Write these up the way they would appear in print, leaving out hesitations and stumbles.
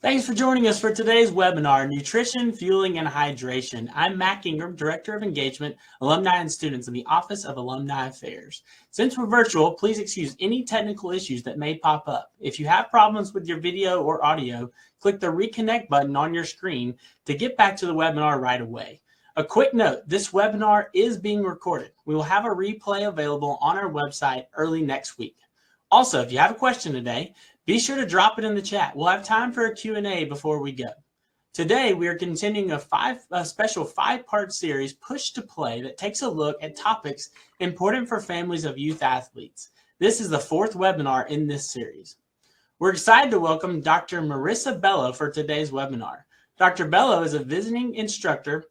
Thanks for joining us for today's webinar, Nutrition, Fueling, and Hydration. I'm Mac Ingram, Director of Engagement, Alumni and Students in the Office of Alumni Affairs. Since we're virtual, please excuse any technical issues that may pop up. If you have problems with your video or audio, click the Reconnect button on your screen to get back to the webinar right away. A quick note, this webinar is being recorded. We will have a replay available on our website early next week. Also, if you have a question today, be sure to drop it in the chat. We'll have time for a Q&A before we go. Today, we are continuing a special five-part series, Push to Play, that takes a look at topics important for families of youth athletes. This is the fourth webinar in this series. We're excited to welcome Dr. Marissa Bello for today's webinar. Dr. Bello is a visiting instructor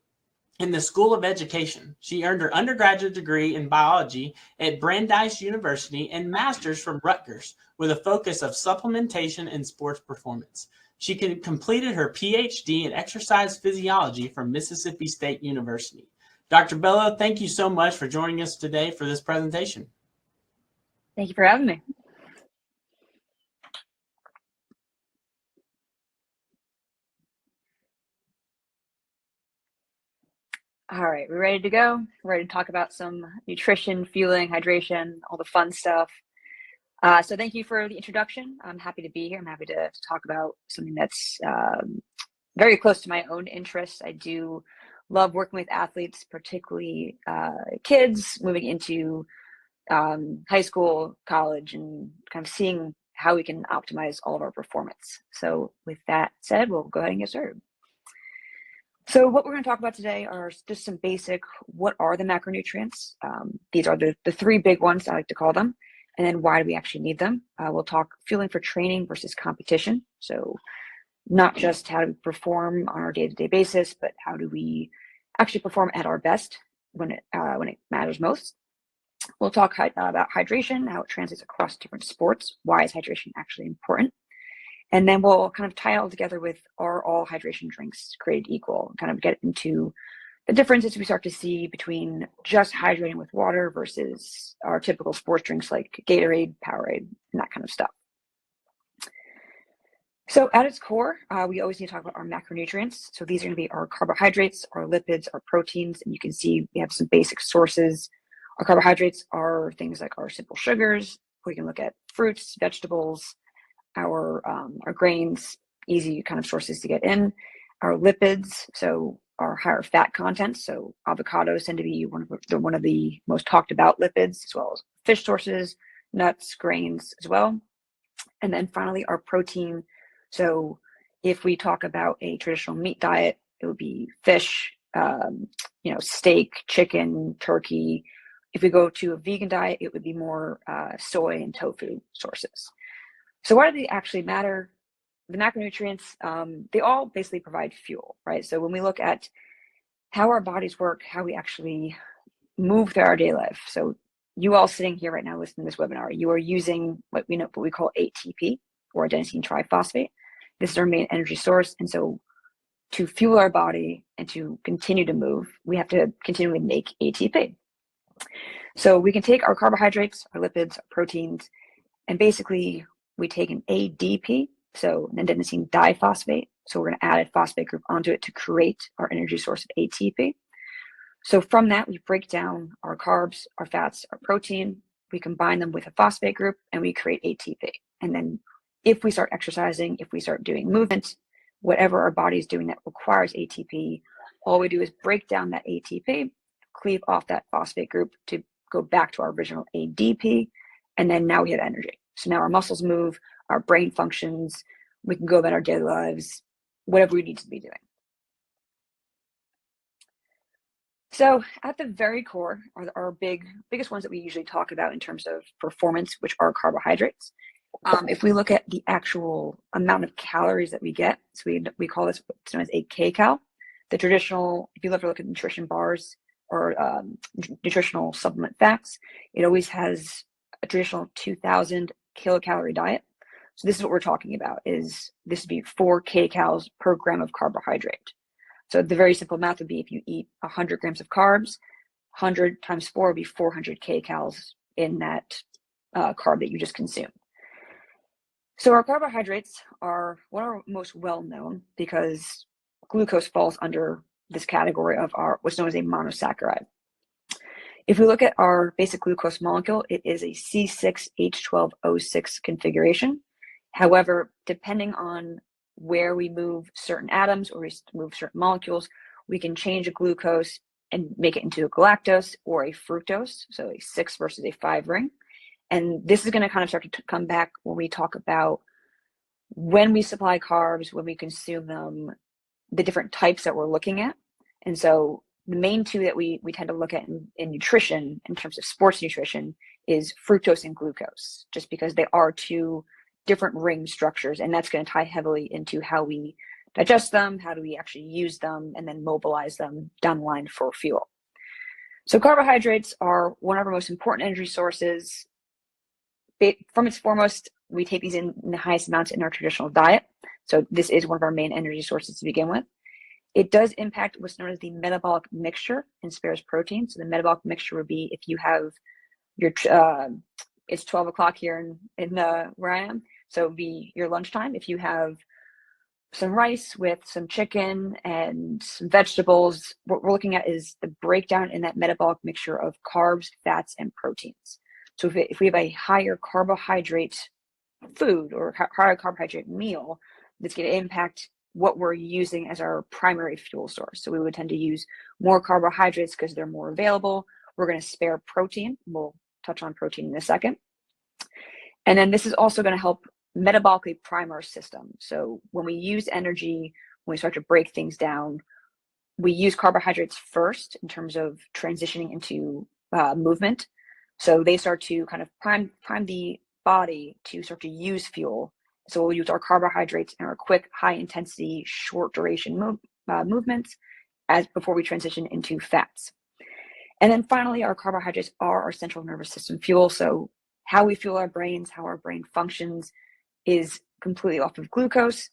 in the School of Education. She earned her undergraduate degree in biology at Brandeis University and master's from Rutgers with a focus of supplementation and sports performance. She completed her PhD in exercise physiology from Mississippi State University. Dr. Bello, thank you so much for joining us today for this presentation. Thank you for having me. All right, we're ready to go. We're ready to talk about some nutrition, fueling, hydration, all the fun stuff. So thank you for the introduction. I'm happy to be here. I'm happy to talk about something that's very close to my own interests. I do love working with athletes, particularly kids moving into high school, college, and kind of seeing how we can optimize all of our performance. So with that said, we'll go ahead and get started. So what we're going to talk about today are just some basic, what are the macronutrients? These are the three big ones, I like to call them. And then why do we actually need them? We'll talk fueling for training versus competition. So not just how to perform on our day-to-day basis, but how do we actually perform at our best when it matters most. We'll talk about hydration, how it translates across different sports. Why is hydration actually important? And then we'll kind of tie it all together with, are all hydration drinks created equal? Kind of get into the differences we start to see between just hydrating with water versus our typical sports drinks like Gatorade, Powerade, and that kind of stuff. So at its core, we always need to talk about our macronutrients. So these are going to be our carbohydrates, our lipids, our proteins, and you can see we have some basic sources. Our carbohydrates are things like our simple sugars. We can look at fruits, vegetables, our grains, easy kind of sources to get in. Our lipids, so our higher fat content. So avocados tend to be one of the most talked about lipids, as well as fish sources, nuts, grains as well. And then finally, our protein. So if we talk about a traditional meat diet, it would be fish, steak, chicken, turkey. If we go to a vegan diet, it would be more soy and tofu sources. So why do they actually matter? The macronutrients, they all basically provide fuel, right? So when we look at how our bodies work, how we actually move through our daily life. So you all sitting here right now listening to this webinar, you are using what we call ATP, or adenosine triphosphate. This is our main energy source. And so to fuel our body and to continue to move, we have to continually make ATP. So we can take our carbohydrates, our lipids, our proteins, and basically we take an ADP, so an adenosine diphosphate. So we're going to add a phosphate group onto it to create our energy source of ATP. So from that, we break down our carbs, our fats, our protein. We combine them with a phosphate group and we create ATP. And then if we start exercising, if we start doing movement, whatever our body is doing that requires ATP, all we do is break down that ATP, cleave off that phosphate group to go back to our original ADP, and then now we have energy. So now our muscles move, our brain functions, we can go about our daily lives, whatever we need to be doing. So at the very core are our biggest ones that we usually talk about in terms of performance, which are carbohydrates. If we look at the actual amount of calories that we get, so we call this what's known as a kcal. The traditional, if you ever look at nutrition bars or nutritional supplement facts, it always has a traditional 2,000 kilocalorie diet. So this is what we're talking about, is this would be 4 kcals per gram of carbohydrate. So the very simple math would be if you eat 100 grams of carbs, 100 times 4 would be 400 kcals in that carb that you just consumed. So our carbohydrates are one of our most well-known because glucose falls under this category of what's known as a monosaccharide. If we look at our basic glucose molecule, it is a C6H12O6 configuration. However, depending on where we move certain atoms or we move certain molecules, we can change a glucose and make it into a galactose or a fructose, so a 6 versus a 5 ring. And this is going to kind of start to come back when we talk about when we supply carbs, when we consume them, the different types that we're looking at. And so the main two that we tend to look at in nutrition, in terms of sports nutrition, is fructose and glucose, just because they are two different ring structures. And that's going to tie heavily into how we digest them, how do we actually use them, and then mobilize them down the line for fuel. So carbohydrates are one of our most important energy sources. From its foremost, we take these in the highest amounts in our traditional diet. So this is one of our main energy sources to begin with. It does impact what's known as the metabolic mixture and spares protein. So the metabolic mixture would be if you have your, it's 12 o'clock here in where I am. So it would be your lunchtime. If you have some rice with some chicken and some vegetables, what we're looking at is the breakdown in that metabolic mixture of carbs, fats, and proteins. So if we have a higher carbohydrate food or higher carbohydrate meal, that's going to impact what we're using as our primary fuel source. So we would tend to use more carbohydrates because they're more available. We're going to spare protein. We'll touch on protein in a second. And then this is also going to help metabolically prime our system. So when we use energy, when we start to break things down, we use carbohydrates first in terms of transitioning into movement. So they start to kind of prime the body to start to use fuel. So we'll use our carbohydrates and our quick, high intensity, short duration movements before we transition into fats. And then finally, our carbohydrates are our central nervous system fuel. So how we fuel our brains, how our brain functions is completely off of glucose.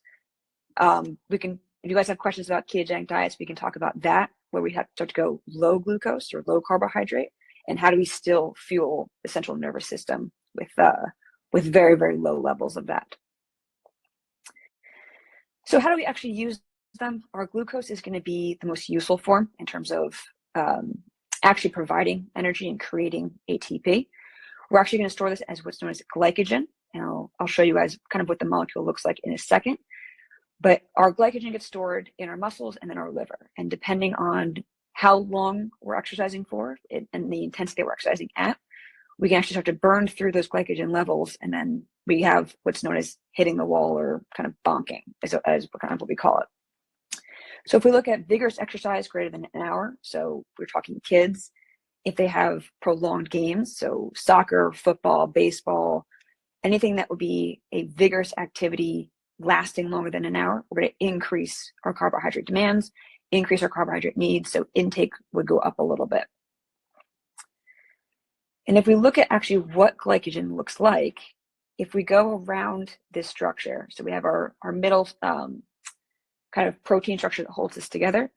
If you guys have questions about ketogenic diets, we can talk about that, where we have to start to go low glucose or low carbohydrate, and how do we still fuel the central nervous system with very, very low levels of that. So how do we actually use them? Our glucose is going to be the most useful form in terms of actually providing energy and creating ATP. We're actually going to store this as what's known as glycogen. And I'll show you guys kind of what the molecule looks like in a second. But our glycogen gets stored in our muscles and then our liver. And depending on how long we're exercising for and the intensity that we're exercising at, we can actually start to burn through those glycogen levels, and then we have what's known as hitting the wall, or kind of bonking, as kind of what we call it. So if we look at vigorous exercise greater than an hour, so we're talking kids, if they have prolonged games, so soccer, football, baseball, anything that would be a vigorous activity lasting longer than an hour, we're going to increase our carbohydrate demands, increase our carbohydrate needs, so intake would go up a little bit. And if we look at actually what glycogen looks like, if we go around this structure, so we have our middle kind of protein structure that holds this together,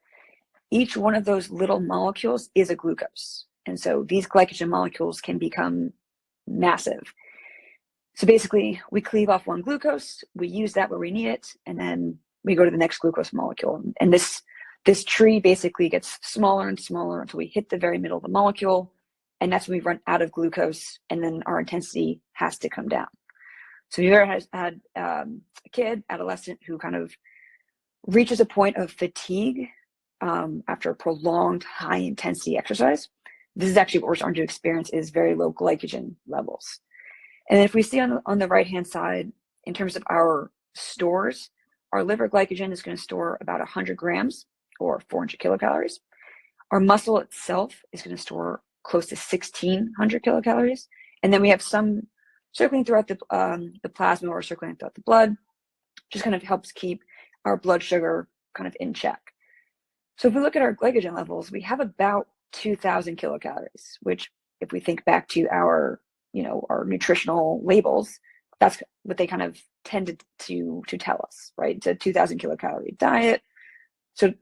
each one of those little molecules is a glucose. And so these glycogen molecules can become massive. So basically, we cleave off one glucose, we use that where we need it, and then we go to the next glucose molecule. And this tree basically gets smaller and smaller until we hit the very middle of the molecule, and that's when we run out of glucose, and then our intensity has to come down. So if you've ever had a kid, adolescent, who kind of reaches a point of fatigue after a prolonged high intensity exercise, this is actually what we're starting to experience, is very low glycogen levels. And if we see on the right-hand side, in terms of our stores, our liver glycogen is going to store about 100 grams or 400 kilocalories. Our muscle itself is going to store close to 1,600 kilocalories. And then we have some circulating throughout the plasma or circulating throughout the blood, just kind of helps keep our blood sugar kind of in check. So if we look at our glycogen levels, we have about 2,000 kilocalories, which if we think back to our nutritional labels, that's what they kind of tended to tell us, right? It's a 2,000 kilocalorie diet. So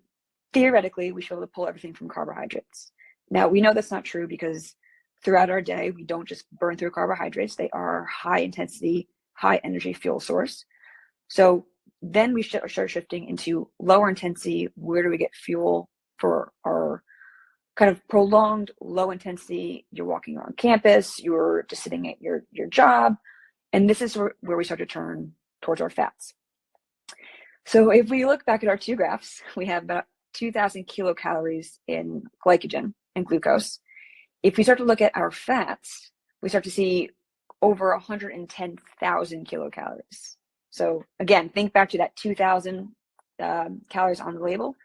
theoretically, we should be able to pull everything from carbohydrates. Now, we know that's not true because throughout our day, we don't just burn through carbohydrates. They are high intensity, high energy fuel source. So then we start shifting into lower intensity. Where do we get fuel for our kind of prolonged low intensity? You're walking around campus, you're just sitting at your job. And this is where we start to turn towards our fats. So if we look back at our two graphs, we have about 2,000 kilocalories in glycogen and glucose. If we start to look at our fats, we start to see over 110,000 kilocalories. So again, think back to that 2,000 calories on the label.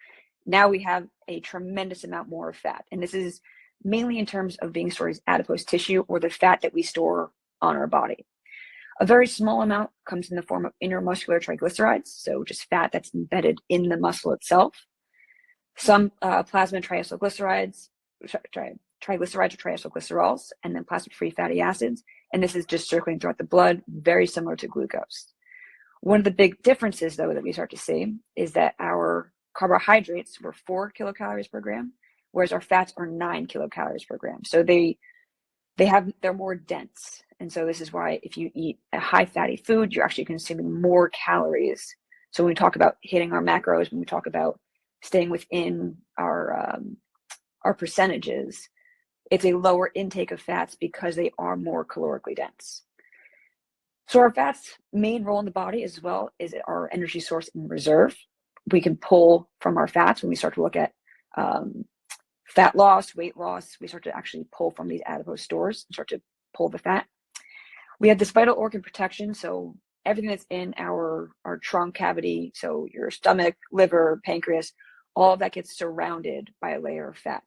Now we have a tremendous amount more of fat. And this is mainly in terms of being stored as adipose tissue, or the fat that we store on our body. A very small amount comes in the form of intermuscular triglycerides, so just fat that's embedded in the muscle itself. Some plasma triacylglycerides, triglycerides or triacylglycerols, and then plasma-free fatty acids. And this is just circulating throughout the blood, very similar to glucose. One of the big differences, though, that we start to see is that our carbohydrates were 4 kilocalories per gram, whereas our fats are 9 kilocalories per gram. So they're more dense. And so this is why if you eat a high fatty food, you're actually consuming more calories. So when we talk about hitting our macros, when we talk about staying within our percentages, it's a lower intake of fats because they are more calorically dense. So our fats' main role in the body as well is our energy source and reserve. We can pull from our fats when we start to look at fat loss, weight loss. We start to actually pull from these adipose stores and start to pull the fat. We have this vital organ protection, so everything that's in our trunk cavity, so your stomach, liver, pancreas, all of that gets surrounded by a layer of fat,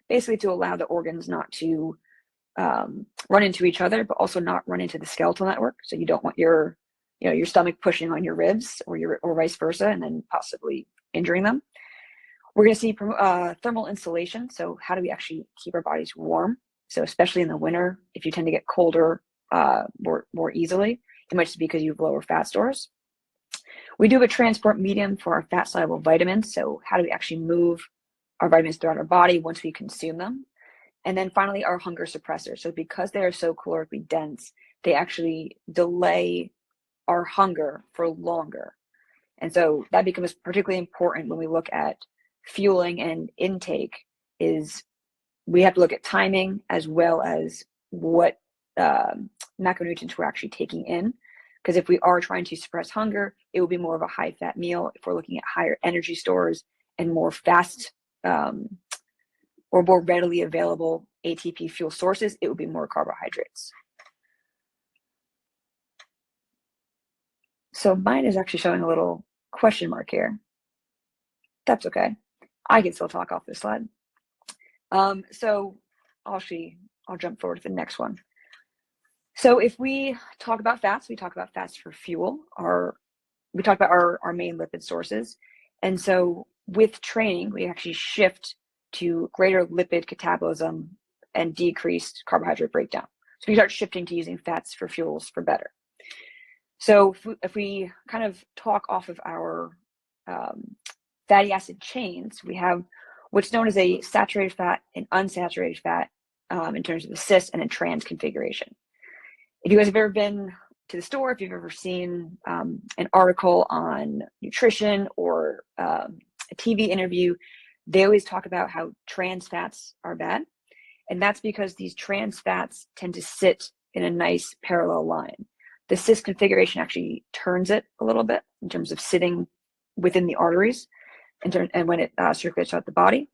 basically to allow the organs not to run into each other, but also not run into the skeletal network. So you don't want your stomach pushing on your ribs or vice versa, and then possibly injuring them. We're going to see thermal insulation. So how do we actually keep our bodies warm? So especially in the winter, if you tend to get colder more easily, it might just be because you have lower fat stores. We do have a transport medium for our fat soluble vitamins. So how do we actually move our vitamins throughout our body once we consume them? And then finally, our hunger suppressors. So because they are so calorically dense, they actually delay our hunger for longer. And so that becomes particularly important when we look at fueling and intake. Is we have to look at timing as well as what macronutrients we're actually taking in. Because if we are trying to suppress hunger, it will be more of a high fat meal. If we're looking at higher energy stores and more fast or more readily available ATP fuel sources, it would be more carbohydrates. So mine is actually showing a little question mark here. That's okay. I can still talk off this slide. So I'll jump forward to the next one. So if we talk about fats, we talk about fats for fuel, we talk about our main lipid sources. And so with training, we actually shift to greater lipid catabolism and decreased carbohydrate breakdown. So we start shifting to using fats for fuels for better. So if we kind of talk off of our fatty acid chains, we have what's known as a saturated fat and unsaturated fat in terms of the cis and a trans configuration. If you guys have ever been to the store, if you've ever seen an article on nutrition or a TV interview, they always talk about how trans fats are bad. And that's because these trans fats tend to sit in a nice parallel line. The cis configuration actually turns it a little bit in terms of sitting within the arteries and when it circulates throughout the body.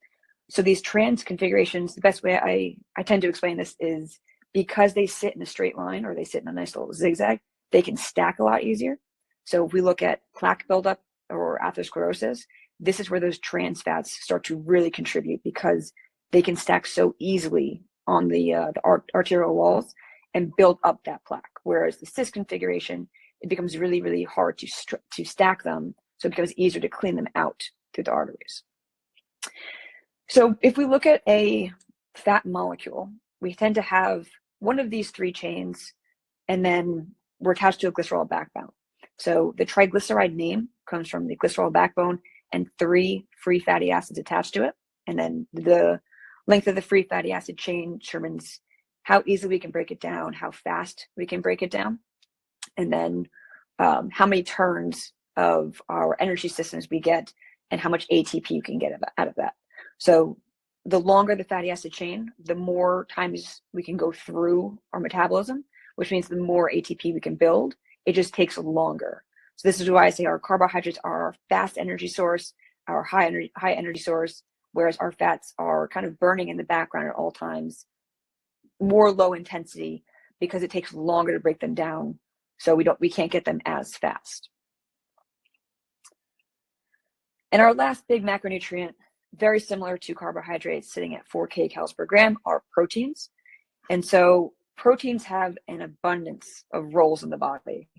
So these trans configurations, the best way I tend to explain this is because they sit in a straight line or they sit in a nice little zigzag, they can stack a lot easier. So if we look at plaque buildup or atherosclerosis, this is where those trans fats start to really contribute because they can stack so easily on the arterial walls and build up that plaque. Whereas the cis configuration, it becomes really, really hard to stack them. So it becomes easier to clean them out through the arteries. So if we look at a fat molecule, we tend to have one of these three chains, and then we're attached to a glycerol backbone. So the triglyceride name comes from the glycerol backbone and 3 free fatty acids attached to it. And then the length of the free fatty acid chain determines how easily we can break it down, how fast we can break it down. and then how many turns of our energy systems we get, and how much ATP you can get out of that. So the longer the fatty acid chain, the more times we can go through our metabolism, which means the more ATP we can build. It just takes longer. So this is why I say our carbohydrates are our fast energy source, our high energy source, whereas our fats are kind of burning in the background at all times, more low intensity, because it takes longer to break them down. So we can't get them as fast. And our last big macronutrient, very similar to carbohydrates, sitting at 4 kcals per gram, are proteins. And so proteins have an abundance of roles in the body.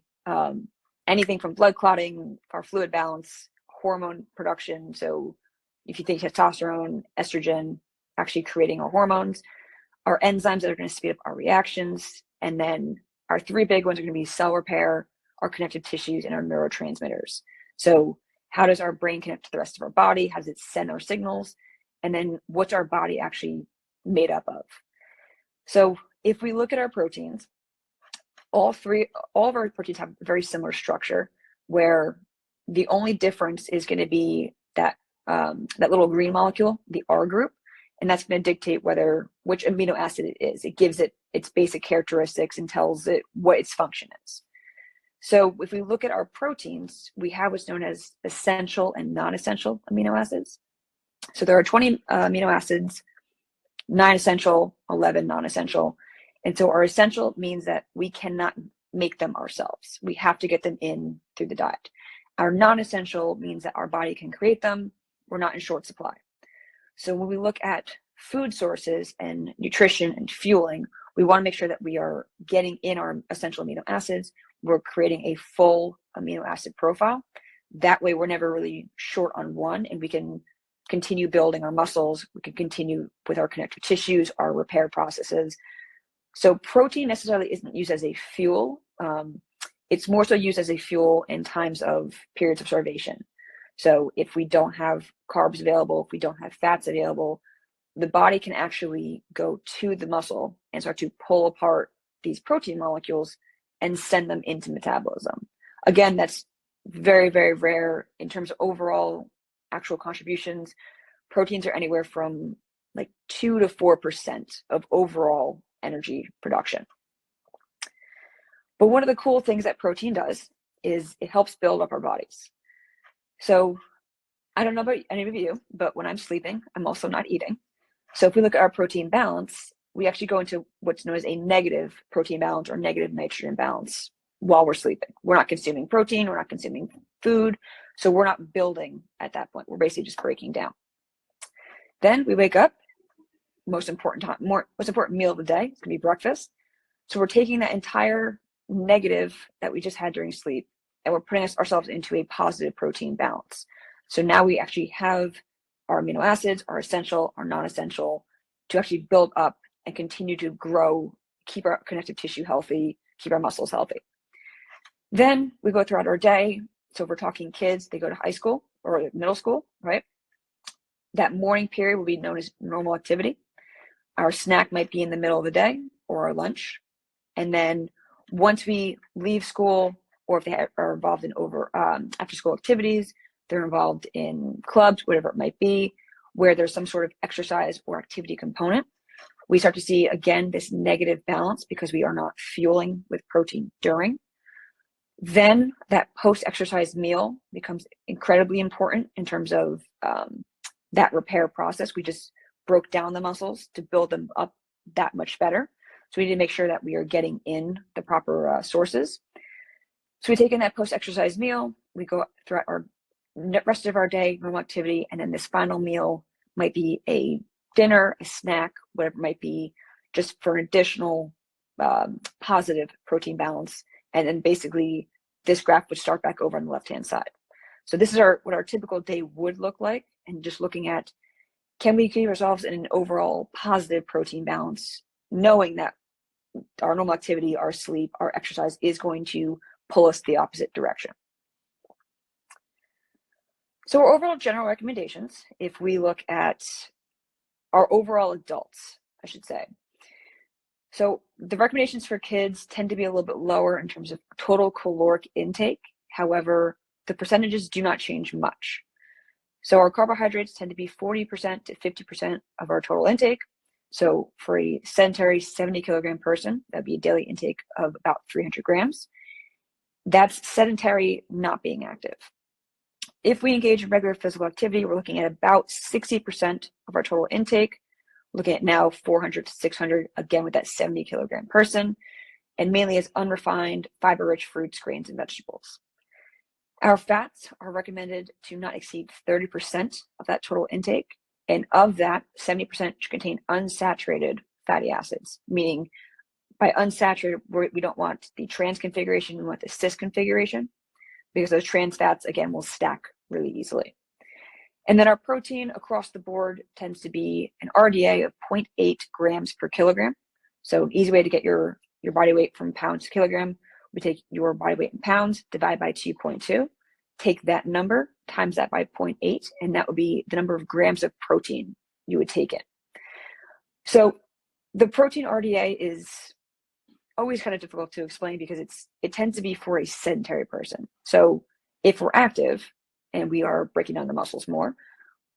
Anything from blood clotting, our fluid balance, hormone production. So if you think testosterone, estrogen, actually creating our hormones, our enzymes that are going to speed up our reactions, and then our 3 big ones are going to be cell repair, our connective tissues, and our neurotransmitters. So how does our brain connect to the rest of our body? How does it send our signals? And then what's our body actually made up of? So if we look at our proteins, all of our proteins have a very similar structure, where the only difference is going to be that that little green molecule, the R group, and that's going to dictate which amino acid it is. It gives it its basic characteristics and tells it what its function is. So if we look at our proteins, we have what's known as essential and non-essential amino acids. So there are 20 amino acids, 9 essential, 11 non-essential. And so our essential means that we cannot make them ourselves. We have to get them in through the diet. Our non-essential means that our body can create them. We're not in short supply. So when we look at food sources and nutrition and fueling, we want to make sure that we are getting in our essential amino acids. We're creating a full amino acid profile. That way we're never really short on one, and we can continue building our muscles. We can continue with our connective tissues, our repair processes. So protein necessarily isn't used as a fuel. It's more so used as a fuel in times of periods of starvation. So if we don't have carbs available, if we don't have fats available, the body can actually go to the muscle and start to pull apart these protein molecules and send them into metabolism. Again, that's very, very rare in terms of overall actual contributions. Proteins are anywhere from like 2 to 4% of overall energy production. But one of the cool things that protein does is it helps build up our bodies. So I don't know about any of you, but when I'm sleeping, I'm also not eating. So if we look at our protein balance, we actually go into what's known as a negative protein balance or negative nitrogen balance while we're sleeping. We're not consuming protein, we're not consuming food, so we're not building at that point. We're basically just breaking down. Then we wake up, most important meal of the day, it's gonna be breakfast. So we're taking that entire negative that we just had during sleep, and we're putting ourselves into a positive protein balance. So now we actually have our amino acids, our essential, our non-essential, to actually build up and continue to grow, keep our connective tissue healthy, keep our muscles healthy. Then we go throughout our day. So if we're talking kids, they go to high school or middle school, right? That morning period will be known as normal activity. Our snack might be in the middle of the day or our lunch. And then once we leave school, or if they are involved in after school activities, they're involved in clubs, whatever it might be, where there's some sort of exercise or activity component, we start to see, again, this negative balance because we are not fueling with protein during. Then that post-exercise meal becomes incredibly important in terms of that repair process. We just broke down the muscles to build them up that much better. So we need to make sure that we are getting in the proper sources. So we take in that post-exercise meal, we go throughout our rest of our day, normal activity, and then this final meal might be a dinner, a snack, whatever it might be, just for an additional positive protein balance. And then basically this graph would start back over on the left-hand side. So this is what our typical day would look like, and just looking at, can we keep ourselves in an overall positive protein balance, knowing that our normal activity, our sleep, our exercise is going to pull us the opposite direction. So our overall general recommendations, if we look at our overall adults, I should say. So the recommendations for kids tend to be a little bit lower in terms of total caloric intake. However, the percentages do not change much. So our carbohydrates tend to be 40% to 50% of our total intake. So for a sedentary 70 kilogram person, that'd be a daily intake of about 300 grams. That's sedentary, not being active. If we engage in regular physical activity, we're looking at about 60% of our total intake, looking at now 400 to 600, again with that 70 kilogram person, and mainly as unrefined, fiber-rich fruits, grains, and vegetables. Our fats are recommended to not exceed 30% of that total intake, and of that, 70% should contain unsaturated fatty acids, meaning by unsaturated, we don't want the trans configuration, we want the cis configuration, because those trans fats, again, will stack really easily. And then our protein across the board tends to be an RDA of 0.8 grams per kilogram. So an easy way to get your body weight from pounds to kilogram, we take your body weight in pounds, divide by 2.2, take that number, times that by 0.8, and that would be the number of grams of protein you would take in. So the protein RDA is always kind of difficult to explain because it tends to be for a sedentary person. So if we're active and we are breaking down the muscles more,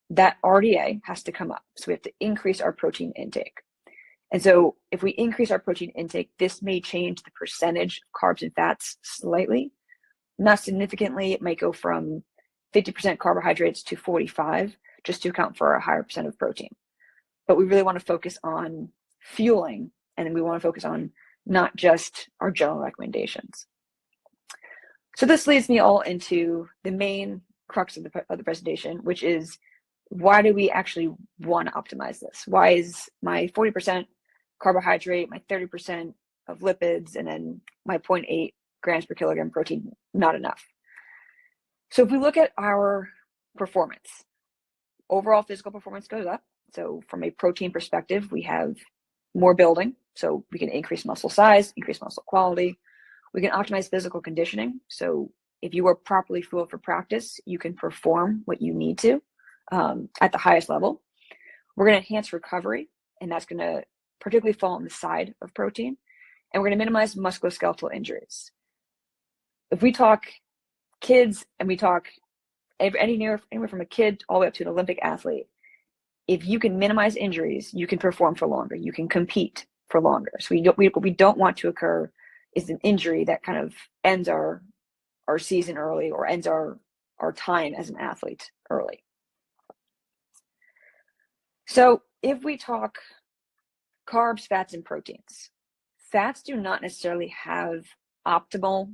that RDA has to come up. So we have to increase our protein intake. And so if we increase our protein intake, this may change the percentage of carbs and fats slightly. Not significantly, it might go from 50% carbohydrates to 45, just to account for a higher percent of protein. But we really want to focus on fueling, and we want to focus on not just our general recommendations. So this leads me all into the main crux of the presentation, which is, why do we actually want to optimize this? Why is my 40% carbohydrate, my 30% of lipids, and then my 0.8 grams per kilogram protein not enough? So if we look at our performance, overall physical performance goes up. So from a protein perspective, we have more building. So we can increase muscle size, increase muscle quality. We can optimize physical conditioning. So if you are properly fueled for practice, you can perform what you need to at the highest level. We're going to enhance recovery, and that's going to particularly fall on the side of protein. And we're going to minimize musculoskeletal injuries. If we talk kids and we talk anywhere from a kid all the way up to an Olympic athlete, if you can minimize injuries, you can perform for longer. You can compete for longer. So what we don't want to occur is an injury that kind of ends our season early or ends our time as an athlete early. So if we talk carbs, fats, and proteins, fats do not necessarily have optimal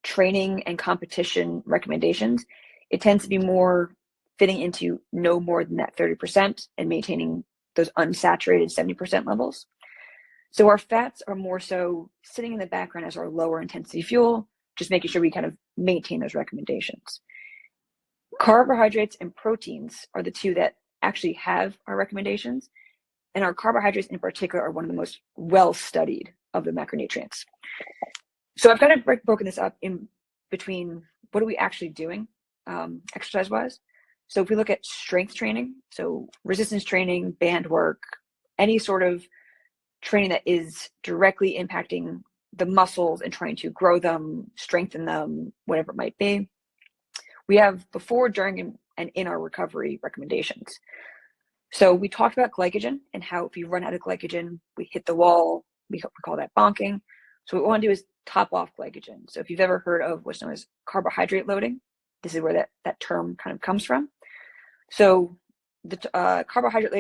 training and competition recommendations. It tends to be more fitting into no more than that 30% and maintaining those unsaturated 70% levels. So our fats are more so sitting in the background as our lower intensity fuel, just making sure we kind of maintain those recommendations. Carbohydrates and proteins are the two that actually have our recommendations. And our carbohydrates in particular are one of the most well-studied of the macronutrients. So I've kind of broken this up in between what are we actually doing exercise-wise. So if we look at strength training, so resistance training, band work, any sort of training that is directly impacting the muscles and trying to grow them, strengthen them, whatever it might be, we have before, during, and in our recovery recommendations. So we talked about glycogen and how if you run out of glycogen, we hit the wall, we call that bonking. So what we want to do is top off glycogen. So if you've ever heard of what's known as carbohydrate loading, this is where that term kind of comes from. So the carbohydrate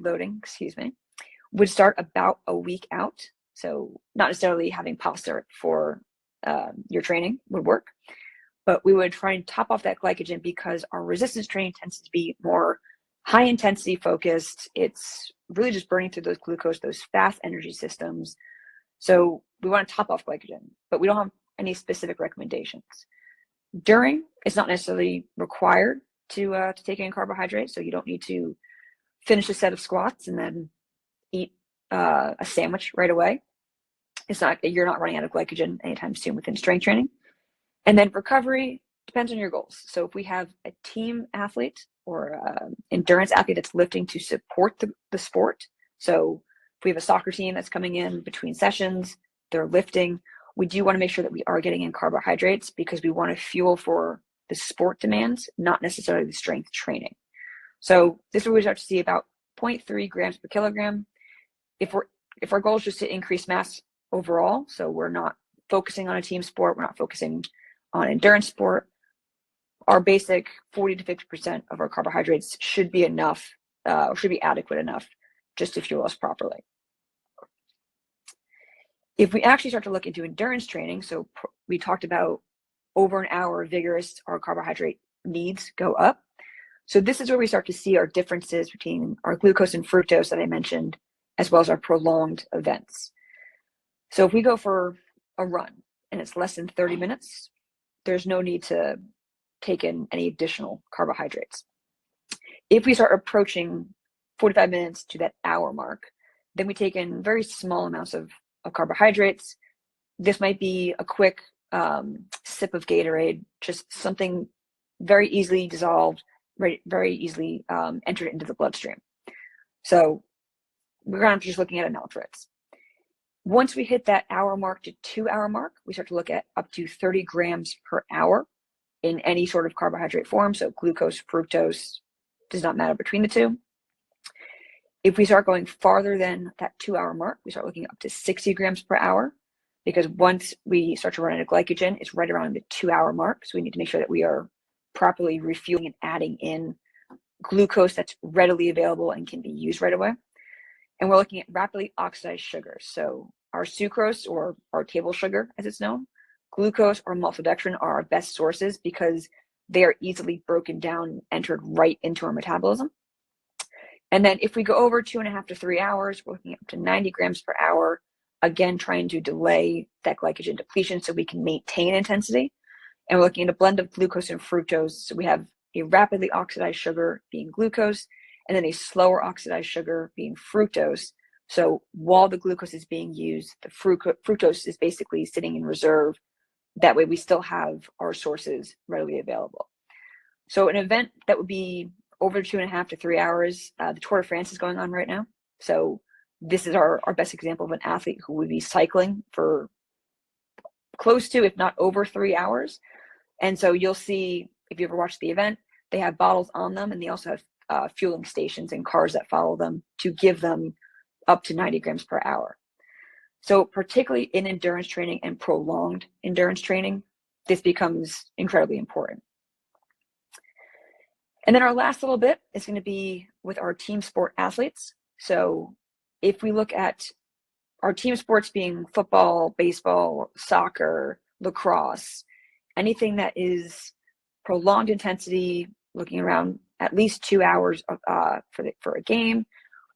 loading, would start about a week out. So not necessarily having pasta for your training would work, but we would try and top off that glycogen because our resistance training tends to be more high intensity focused. It's really just burning through those glucose, those fast energy systems. So we want to top off glycogen, but we don't have any specific recommendations. During, it's not necessarily required to take in carbohydrates. So you don't need to finish a set of squats and then eat a sandwich right away. You're not running out of glycogen anytime soon within strength training. And then recovery depends on your goals. So if we have a team athlete or endurance athlete that's lifting to support the sport, so If we have a soccer team that's coming in between sessions, they're lifting, we do want to make sure that we are getting in carbohydrates because we want to fuel for the sport demands, not necessarily the strength training. So this is where we start to see about 0.3 grams per kilogram. If our goal is just to increase mass overall, so we're not focusing on a team sport, we're not focusing on endurance sport, our basic 40 to 50% of our carbohydrates should be enough, or should be adequate enough just to fuel us properly. If we actually start to look into endurance training, so we talked about over an hour vigorous, our carbohydrate needs go up. So this is where we start to see our differences between our glucose and fructose that I mentioned, as well as our prolonged events. So if we go for a run and it's less than 30 minutes, there's no need to take in any additional carbohydrates. If we start approaching 45 minutes to that hour mark, then we take in very small amounts of carbohydrates. This might be a quick sip of Gatorade, just something very easily dissolved, very easily entered into the bloodstream. So we're kind of just looking at electrolytes. Once we hit that hour mark to 2 hour mark, we start to look at up to 30 grams per hour in any sort of carbohydrate form. So glucose, fructose, does not matter between the two. If we start going farther than that 2 hour mark, we start looking up to 60 grams per hour, because once we start to run out of glycogen, it's right around the 2 hour mark. So we need to make sure that we are properly refueling and adding in glucose that's readily available and can be used right away. And we're looking at rapidly oxidized sugars. So our sucrose, or our table sugar as it's known, glucose or maltodextrin are our best sources because they are easily broken down, entered right into our metabolism. And then if we go over 2.5 to 3 hours, we're looking up to 90 grams per hour, again, trying to delay that glycogen depletion so we can maintain intensity. And we're looking at a blend of glucose and fructose. So we have a rapidly oxidized sugar being glucose, and then a slower oxidized sugar being fructose. So while the glucose is being used, the fructose is basically sitting in reserve. That way we still have our sources readily available. So an event that would be over 2.5 to 3 hours, the Tour de France is going on right now. So this is our best example of an athlete who would be cycling for close to, if not over 3 hours. And so you'll see, if you ever watch the event, they have bottles on them, and they also have fueling stations and cars that follow them to give them up to 90 grams per hour. So particularly in endurance training and prolonged endurance training, this becomes incredibly important. And then our last little bit is going to be with our team sport athletes. So if we look at our team sports being football, baseball, soccer, lacrosse, anything that is prolonged intensity, looking around at least 2 hours for a game,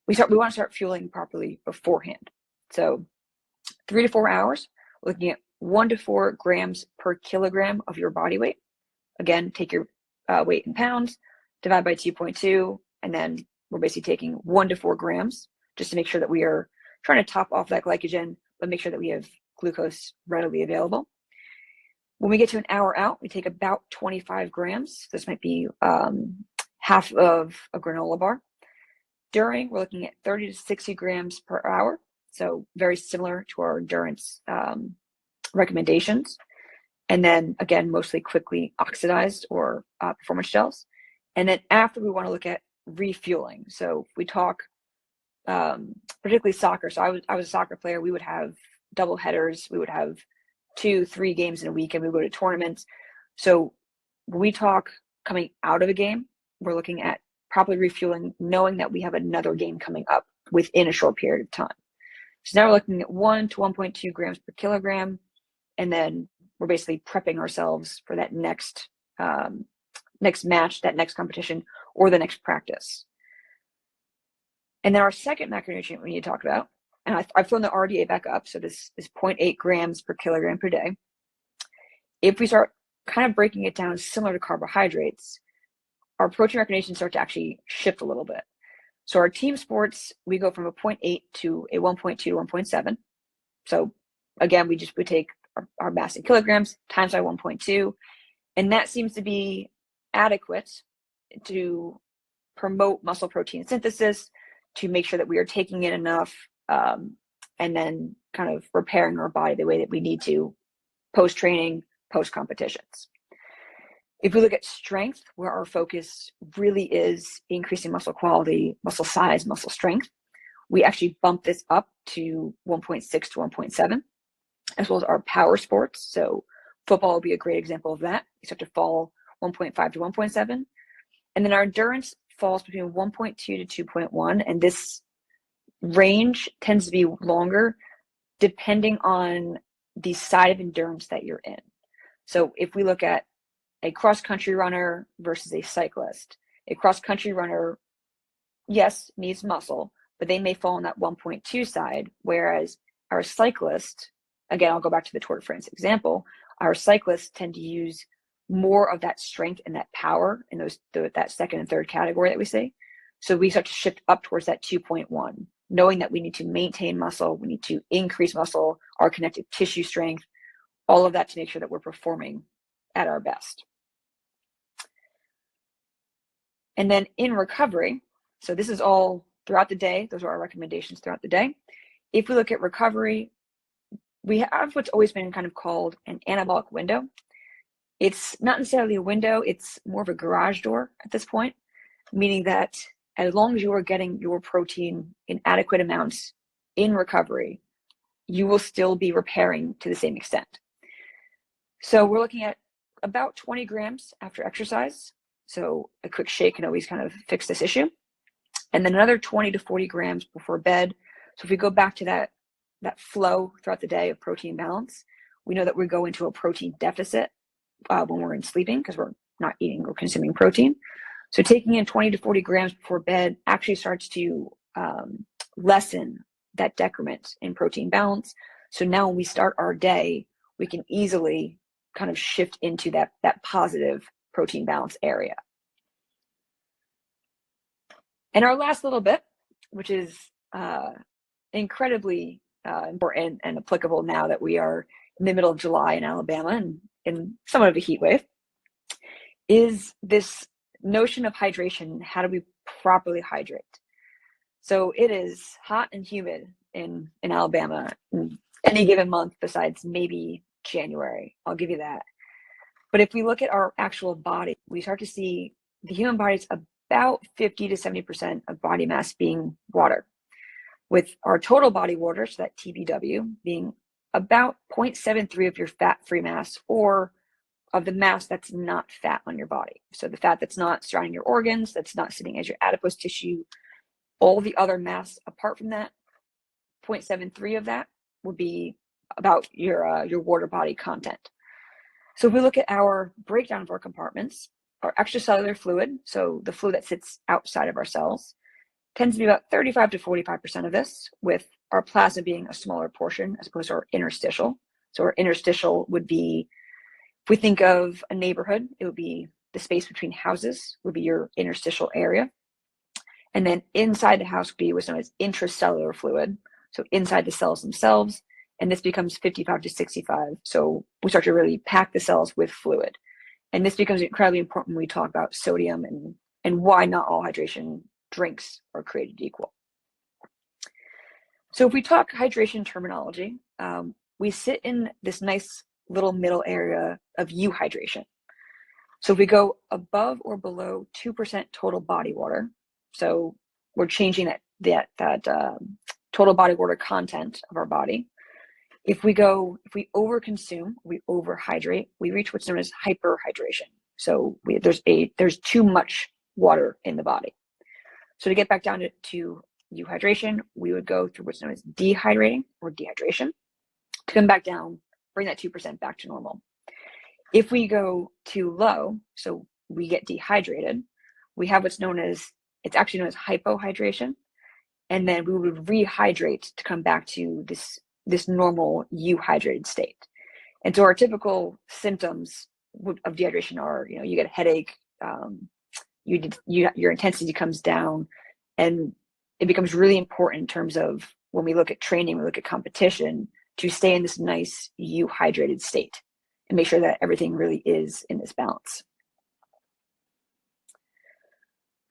we want to start fueling properly beforehand. So 3 to 4 hours, looking at 1 to 4 grams per kilogram of your body weight. Again, take your weight in pounds, divide by 2.2, and then we're basically taking 1 to 4 grams just to make sure that we are trying to top off that glycogen, but make sure that we have glucose readily available. When we get to an hour out, we take about 25 grams. This might be half of a granola bar. During, we're looking at 30 to 60 grams per hour. So very similar to our endurance recommendations. And then again, mostly quickly oxidized or performance gels. And then after, we want to look at refueling. So if we talk particularly soccer. So I was a soccer player. We would have double headers. We would have 2-3 games in a week, and we would go to tournaments. So when we talk coming out of a game, we're looking at properly refueling, knowing that we have another game coming up within a short period of time. So now we're looking at 1 to 1.2 grams per kilogram, and then we're basically prepping ourselves for that next match, that next competition, or the next practice. And then our second macronutrient we need to talk about, and I've thrown the RDA back up, so this is 0.8 grams per kilogram per day. If we start kind of breaking it down similar to carbohydrates, our protein recommendations start to actually shift a little bit. So our team sports, we go from a 0.8 to a 1.2 to 1.7. So again, we take our mass in kilograms times by 1.2, and that seems to be adequate to promote muscle protein synthesis, to make sure that we are taking in enough and then kind of repairing our body the way that we need to post-training, post-competitions. If we look at strength, where our focus really is increasing muscle quality, muscle size, muscle strength, we actually bump this up to 1.6 to 1.7, as well as our power sports. So football will be a great example of that. You start to fall 1.5 to 1.7. And then our endurance falls between 1.2 to 2.1. And this range tends to be longer depending on the side of endurance that you're in. So if we look at a cross-country runner versus a cyclist, a cross-country runner, yes, needs muscle, but they may fall on that 1.2 side, whereas our cyclist, again, I'll go back to the Tour de France example, our cyclists tend to use more of that strength and that power in that second and third category that we see. So we start to shift up towards that 2.1, knowing that we need to maintain muscle, we need to increase muscle, our connective tissue strength, all of that to make sure that we're performing at our best. And then in recovery, so this is all throughout the day, those are our recommendations throughout the day. If we look at recovery, we have what's always been kind of called an anabolic window. It's not necessarily a window, it's more of a garage door at this point, meaning that as long as you are getting your protein in adequate amounts in recovery, you will still be repairing to the same extent. So we're looking at about 20 grams after exercise. So a quick shake can always kind of fix this issue. And then another 20 to 40 grams before bed. So if we go back to that flow throughout the day of protein balance, we know that we go into a protein deficit when we're in sleeping because we're not eating or consuming protein. So taking in 20 to 40 grams before bed actually starts to lessen that decrement in protein balance. So now when we start our day, we can easily kind of shift into that positive protein balance area. And our last little bit, which is incredibly important and applicable now that we are in the middle of July in Alabama and in somewhat of a heat wave, is this notion of hydration. How do we properly hydrate? So it is hot and humid in Alabama in any given month besides maybe January. I'll give you that. But if we look at our actual body, we start to see the human body is about 50 to 70% of body mass being water, with our total body water, so that TBW, being about 0.73 of your fat-free mass, or of the mass that's not fat on your body. So the fat that's not surrounding your organs, that's not sitting as your adipose tissue, all the other mass apart from that, 0.73 of that would be about your water body content. So if we look at our breakdown of our compartments, our extracellular fluid, so the fluid that sits outside of our cells, tends to be about 35 to 45% of this, with our plasma being a smaller portion as opposed to our interstitial. So our interstitial would be, if we think of a neighborhood, it would be the space between houses would be your interstitial area. And then inside the house would be what's known as intracellular fluid, so inside the cells themselves. And this becomes 55 to 65. So we start to really pack the cells with fluid. And this becomes incredibly important when we talk about sodium and why not all hydration drinks are created equal. So if we talk hydration terminology, we sit in this nice little middle area of euhydration. So if we go above or below 2% total body water, so we're changing that total body water content of our body. If we overconsume, we overhydrate, we reach what's known as hyperhydration. So there's too much water in the body. So to get back down to euhydration, we would go through what's known as dehydrating or dehydration to come back down, bring that 2% back to normal. If we go too low, so we get dehydrated, we have what's known as, it's actually known as hypohydration. And then we would rehydrate to come back to this normal euhydrated state. And so our typical symptoms of dehydration are, you get a headache, your intensity comes down, and it becomes really important in terms of when we look at training, we look at competition, to stay in this nice euhydrated state and make sure that everything really is in this balance.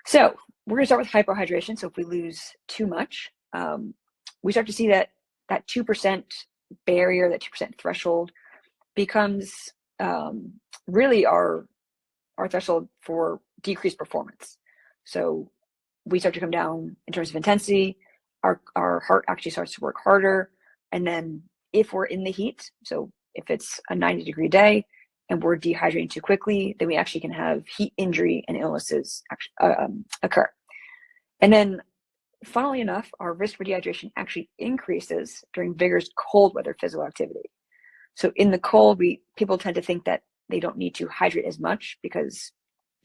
So we're going to start with hypohydration. So if we lose too much, we start to see that 2% barrier, that 2% threshold becomes really our threshold for decreased performance. So we start to come down in terms of intensity, our heart actually starts to work harder. And then if we're in the heat, so if it's a 90-degree day and we're dehydrating too quickly, then we actually can have heat injury and illnesses occur. And then funnily enough, our risk for dehydration actually increases during vigorous cold weather physical activity. So in the cold, people tend to think that they don't need to hydrate as much because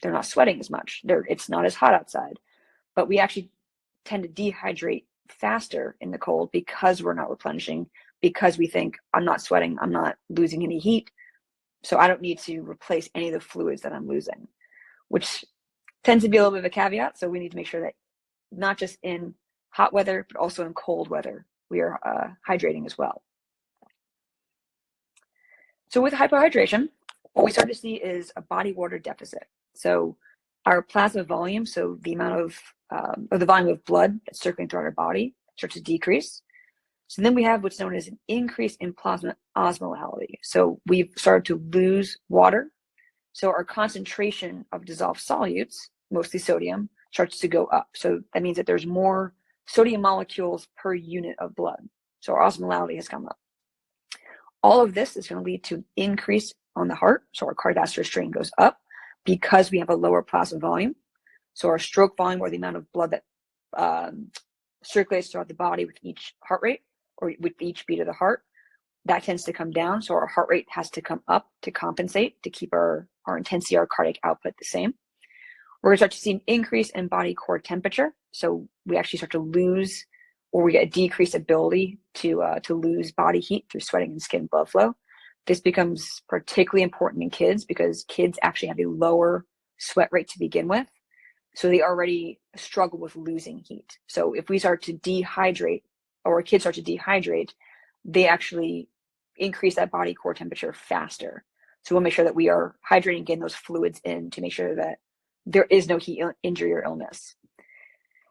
they're not sweating as much. It's not as hot outside. But we actually tend to dehydrate faster in the cold because we're not replenishing, because we think I'm not sweating, I'm not losing any heat, so I don't need to replace any of the fluids that I'm losing, which tends to be a little bit of a caveat. So we need to make sure that not just in hot weather, but also in cold weather, we are hydrating as well. So with hypohydration, what we start to see is a body water deficit. So our plasma volume, so the amount of or the volume of blood that's circulating throughout our body, starts to decrease. So then we have what's known as an increase in plasma osmolality. So we've started to lose water. So our concentration of dissolved solutes, mostly sodium, starts to go up. So that means that there's more sodium molecules per unit of blood. So our osmolality has come up. All of this is going to lead to an increase on the heart. So our cardiovascular strain goes up because we have a lower plasma volume. So our stroke volume, or the amount of blood that circulates throughout the body with each heart rate, or with each beat of the heart, that tends to come down. So our heart rate has to come up to compensate, to keep our intensity, our cardiac output the same. We're going to start to see an increase in body core temperature. So we actually start to lose, or we get a decreased ability to lose body heat through sweating and skin blood flow. This becomes particularly important in kids because kids actually have a lower sweat rate to begin with. So they already struggle with losing heat. So if we start to dehydrate, or kids start to dehydrate, they actually increase that body core temperature faster. So we'll make sure that we are hydrating, getting those fluids in to make sure that there is no heat injury or illness.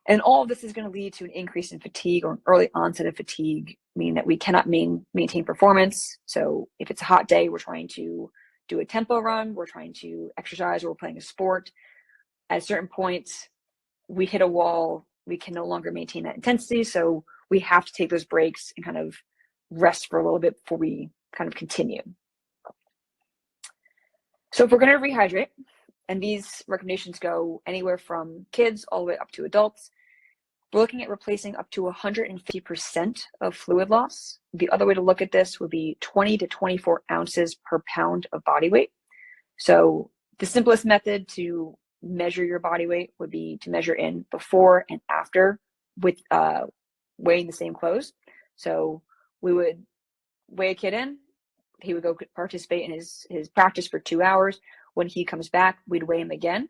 And all of this is going to lead to an increase in fatigue, or an early onset of fatigue, meaning that we cannot maintain performance. So if it's a hot day, we're trying to do a tempo run, we're trying to exercise, or we're playing a sport. At a certain point, we hit a wall, we can no longer maintain that intensity. So we have to take those breaks and kind of rest for a little bit before we kind of continue. So if we're going to rehydrate, and these recommendations go anywhere from kids all the way up to adults, we're looking at replacing up to 150% of fluid loss. The other way to look at this would be 20 to 24 ounces per pound of body weight. So the simplest method to measure your body weight would be to measure in before and after with weighing the same clothes. So we would weigh a kid in, he would go participate in his practice for 2 hours. When he comes back, we'd weigh him again.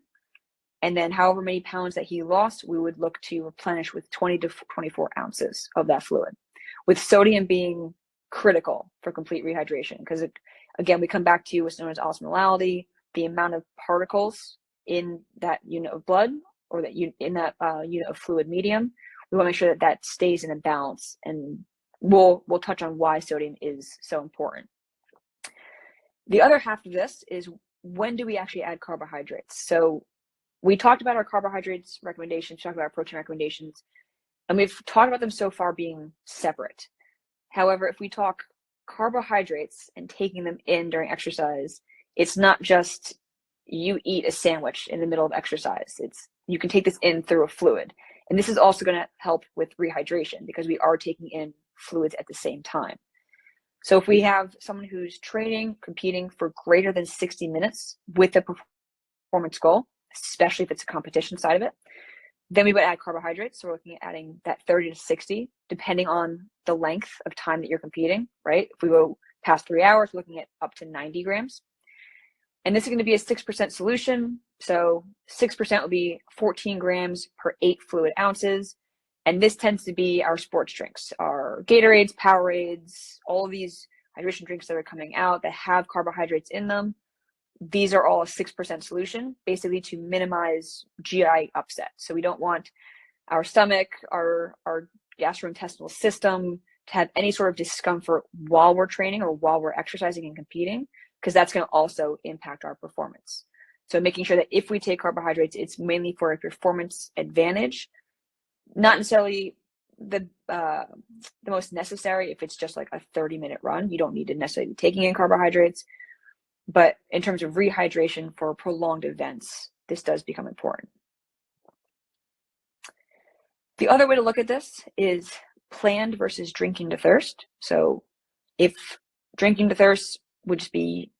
And then however many pounds that he lost, we would look to replenish with 20 to 24 ounces of that fluid, with sodium being critical for complete rehydration. Because again, we come back to what's known as osmolality, the amount of particles in that unit of blood, or that in that unit of fluid medium. We want to make sure that that stays in a balance, and we'll touch on why sodium is so important. The other half of this is, when do we actually add carbohydrates? So we talked about our carbohydrates recommendations, talked about our protein recommendations, and we've talked about them so far being separate. However, if we talk carbohydrates and taking them in during exercise, it's not just you eat a sandwich in the middle of exercise. You can take this in through a fluid. And this is also going to help with rehydration because we are taking in fluids at the same time. So if we have someone who's training, competing for greater than 60 minutes with a performance goal, especially if it's a competition side of it, then we would add carbohydrates. So we're looking at adding that 30 to 60, depending on the length of time that you're competing, right? If we go past 3 hours, we're looking at up to 90 grams. And this is going to be a 6% solution. So 6% will be 14 grams per 8 fluid ounces. And this tends to be our sports drinks, our Gatorades, Powerades, all of these hydration drinks that are coming out that have carbohydrates in them. These are all a 6% solution, basically to minimize GI upset. So we don't want our stomach, our gastrointestinal system to have any sort of discomfort while we're training or while we're exercising and competing, because that's going to also impact our performance. So making sure that if we take carbohydrates, it's mainly for a performance advantage, not necessarily the most necessary. If it's just like a 30-minute run, you don't need to necessarily be taking in carbohydrates. But in terms of rehydration for prolonged events, this does become important. The other way to look at this is planned versus drinking to thirst. So if drinking to thirst would just be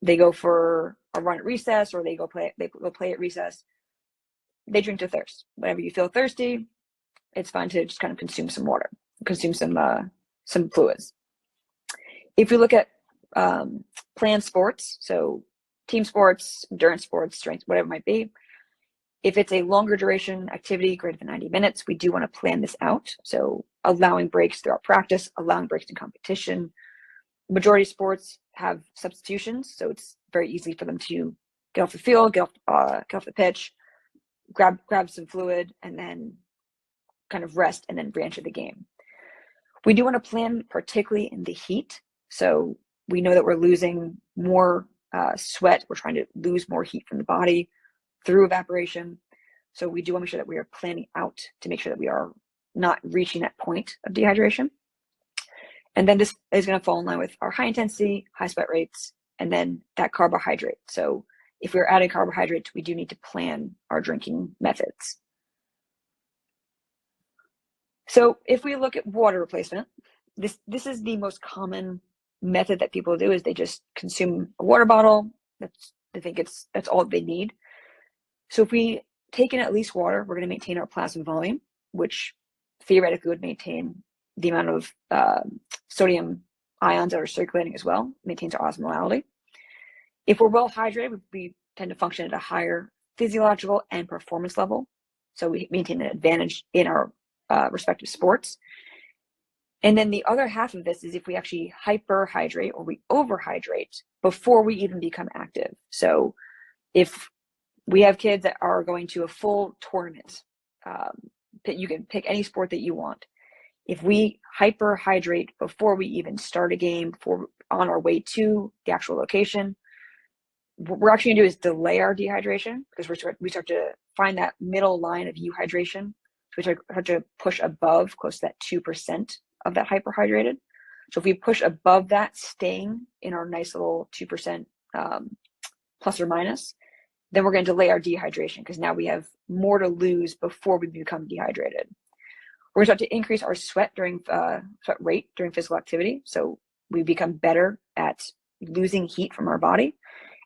they go for a run at recess, or they go play at recess, they drink to thirst. Whenever you feel thirsty, it's fine to just kind of consume some water, consume some fluids. If we look at planned sports, so team sports, endurance sports, strength, whatever it might be, if it's a longer duration activity, greater than 90 minutes, we do want to plan this out. So allowing breaks throughout practice, allowing breaks in competition. Majority of sports have substitutions, so it's very easy for them to get off the field, get off the pitch, grab some fluid, and then kind of rest and then re-enter the game. We do want to plan particularly in the heat. So we know that we're losing more sweat. We're trying to lose more heat from the body through evaporation. So we do want to make sure that we are planning out to make sure that we are not reaching that point of dehydration. And then this is going to fall in line with our high intensity, high sweat rates, and then that carbohydrate. So if we're adding carbohydrates, we do need to plan our drinking methods. So if we look at water replacement, this is the most common method that people do, is they just consume a water bottle. That's all they need. So if we take in at least water, we're going to maintain our plasma volume, which theoretically would maintain the amount of sodium ions that are circulating as well, maintains our osmolality. If we're well hydrated, we tend to function at a higher physiological and performance level. So we maintain an advantage in our respective sports. And then the other half of this is if we actually hyperhydrate or we overhydrate before we even become active. So if we have kids that are going to a full tournament, you can pick any sport that you want. If we hyperhydrate before we even start a game, before on our way to the actual location, what we're actually going to do is delay our dehydration, because we start to find that middle line of euhydration. So we start to push above close to that 2% of that hyperhydrated. So if we push above that, staying in our nice little 2% plus or minus, then we're going to delay our dehydration, because now we have more to lose before we become dehydrated. We're going to start to increase our sweat rate during physical activity. So we become better at losing heat from our body.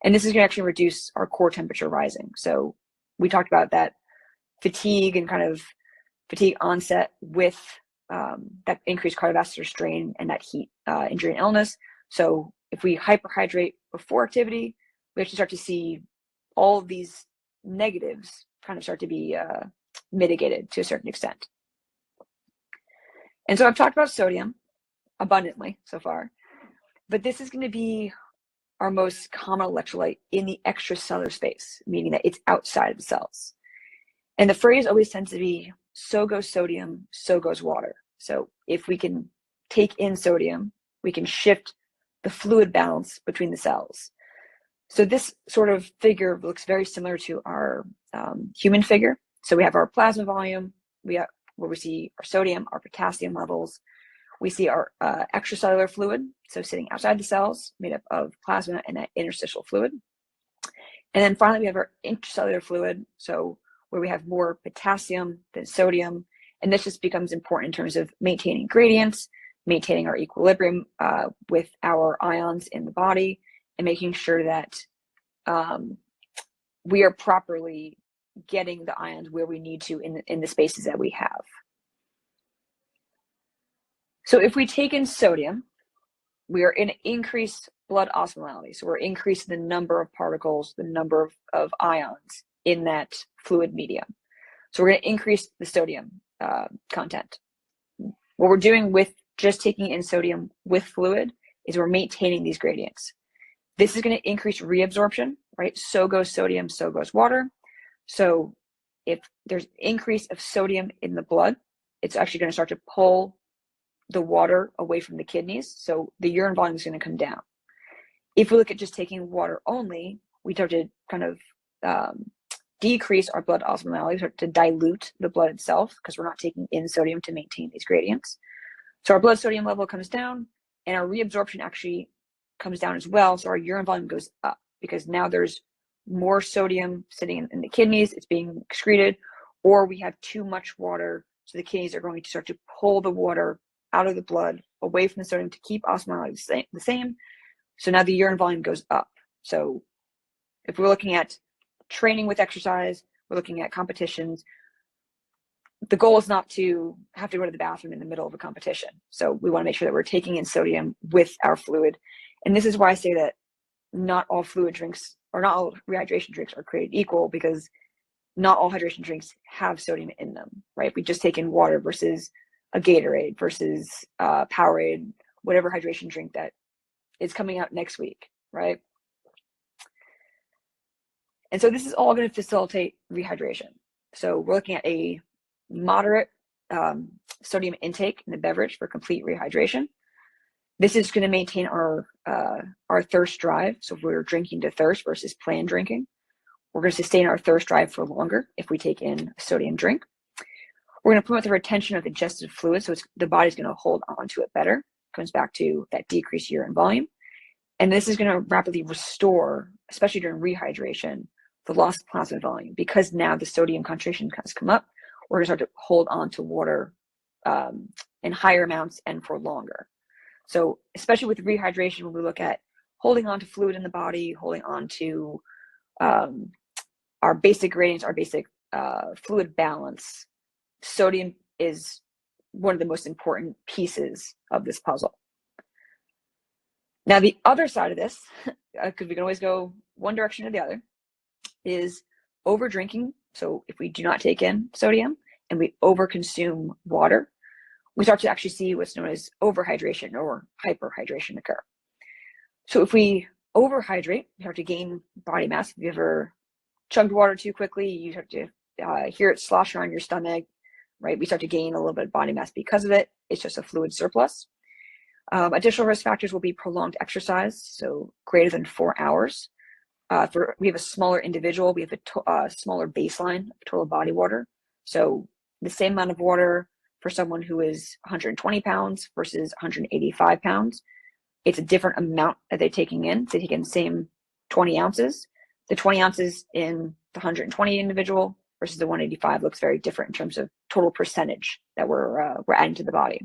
And this is going to actually reduce our core temperature rising. So we talked about that fatigue and kind of fatigue onset with that increased cardiovascular strain and that heat injury and illness. So if we hyperhydrate before activity, we actually start to see all of these negatives kind of start to be mitigated to a certain extent. And so I've talked about sodium abundantly so far, but this is going to be our most common electrolyte in the extracellular space, meaning that it's outside of the cells. And the phrase always tends to be, so goes sodium, so goes water. So if we can take in sodium, we can shift the fluid balance between the cells. So this sort of figure looks very similar to our human figure. So we have our plasma volume, where we see our sodium, our potassium levels. We see our extracellular fluid, so sitting outside the cells, made up of plasma and that interstitial fluid. And then finally, we have our intracellular fluid, so where we have more potassium than sodium. And this just becomes important in terms of maintaining gradients, maintaining our equilibrium with our ions in the body, and making sure that we are properly getting the ions where we need to in the spaces that we have. So if we take in sodium, we are in increased blood osmolality. So we're increasing the number of particles, the number of ions in that fluid medium. So we're going to increase the sodium content. What we're doing with just taking in sodium with fluid is we're maintaining these gradients. This is going to increase reabsorption, right? So goes sodium, so goes water. So if there's increase of sodium in the blood, it's actually going to start to pull the water away from the kidneys. So the urine volume is going to come down. If we look at just taking water only, we start to kind of decrease our blood osmolality, start to dilute the blood itself because we're not taking in sodium to maintain these gradients. So our blood sodium level comes down and our reabsorption actually comes down as well. So our urine volume goes up because now there's more sodium sitting in the kidneys, it's being excreted, or we have too much water. So the kidneys are going to start to pull the water out of the blood away from the sodium to keep osmolality the same. So now the urine volume goes up. So if we're looking at training with exercise, we're looking at competitions, the goal is not to have to go to the bathroom in the middle of a competition. So we want to make sure that we're taking in sodium with our fluid. And this is why I say that not all fluid drinks or not all rehydration drinks are created equal, because not all hydration drinks have sodium in them, right? If we just take in water versus a Gatorade versus Powerade, whatever hydration drink that is coming out next week, right? And so this is all going to facilitate rehydration. So we're looking at a moderate sodium intake in the beverage for complete rehydration. This is going to maintain our thirst drive. So if we're drinking to thirst versus planned drinking, we're going to sustain our thirst drive for longer if we take in a sodium drink. We're going to promote the retention of digestive fluid, so the body's going to hold on to it better. Comes back to that decreased urine volume. And this is going to rapidly restore, especially during rehydration, the lost plasma volume, because now the sodium concentration has come up. We're going to start to hold on to water in higher amounts and for longer. So especially with rehydration, when we look at holding on to fluid in the body, holding on to our basic gradients, our basic fluid balance, sodium is one of the most important pieces of this puzzle. Now, the other side of this, because we can always go one direction or the other, is over drinking. So if we do not take in sodium and we overconsume water, we start to actually see what's known as overhydration or hyperhydration occur. So if we overhydrate, we start to gain body mass. If you ever chugged water too quickly, you start to hear it slosh around your stomach, right? We start to gain a little bit of body mass because of it. It's just a fluid surplus. Additional risk factors will be prolonged exercise, so greater than 4 hours. We have a smaller individual, we have a smaller baseline of total body water. So the same amount of water for someone who is 120 pounds versus 185 pounds, it's a different amount that they're taking in. They take in the same 20 ounces. The 20 ounces in the 120 individual versus the 185 looks very different in terms of total percentage that we're adding to the body.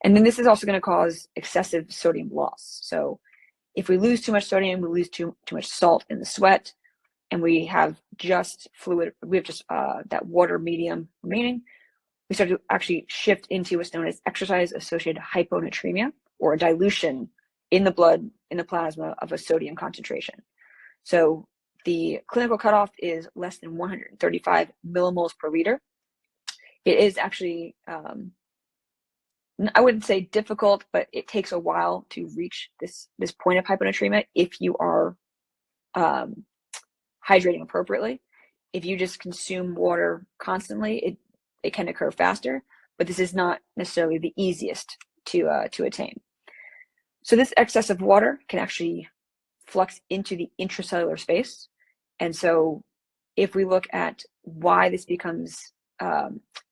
And then this is also going to cause excessive sodium loss. So if we lose too much sodium, we lose too much salt in the sweat, and we have just fluid, we have just that water medium remaining, we start to actually shift into what's known as exercise-associated hyponatremia, or a dilution in the blood, in the plasma of a sodium concentration. So the clinical cutoff is less than 135 millimoles per liter. It is actually, I wouldn't say difficult, but it takes a while to reach this point of hyponatremia if you are hydrating appropriately. If you just consume water constantly, it can occur faster, but this is not necessarily the easiest to attain. So this excess of water can actually flux into the intracellular space. And so if we look at why this becomes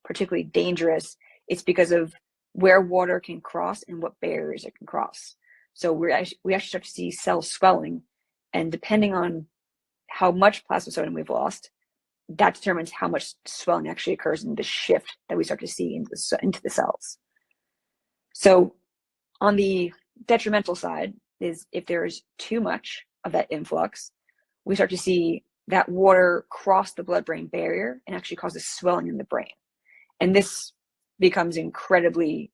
particularly dangerous, it's because of where water can cross and what barriers it can cross. So we actually start to see cell swelling, and depending on how much plasma sodium we've lost, that determines how much swelling actually occurs in the shift that we start to see into the cells. So on the detrimental side is if there is too much of that influx, we start to see that water cross the blood-brain barrier and actually causes swelling in the brain. And this becomes incredibly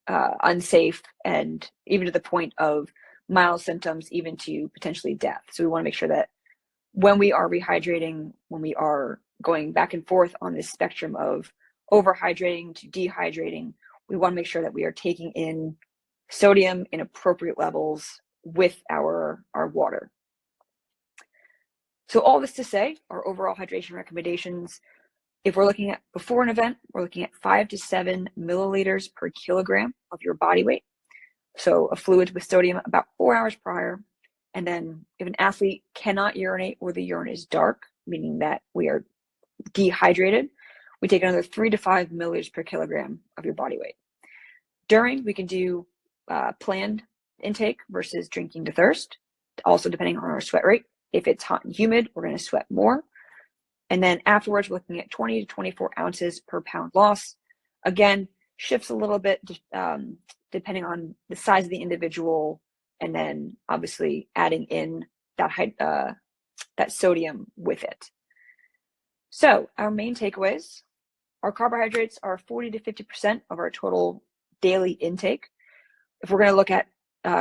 unsafe, and even to the point of mild symptoms, even to potentially death. So we want to make sure that when we are rehydrating, when we are going back and forth on this spectrum of overhydrating to dehydrating, we want to make sure that we are taking in sodium in appropriate levels with our water. So all this to say, our overall hydration recommendations, If we're looking at before an event, we're looking at 5 to 7 milliliters per kilogram of your body weight. So a fluid with sodium about 4 hours prior. And then if an athlete cannot urinate or the urine is dark, meaning that we are dehydrated, we take another 3 to 5 milliliters per kilogram of your body weight. During, we can do planned intake versus drinking to thirst, also depending on our sweat rate. If it's hot and humid, we're going to sweat more. And then afterwards, we're looking at 20 to 24 ounces per pound loss. Again, shifts a little bit depending on the size of the individual, and then obviously adding in that sodium with it. So our main takeaways, our carbohydrates are 40 to 50% of our total daily intake. If we're going to look at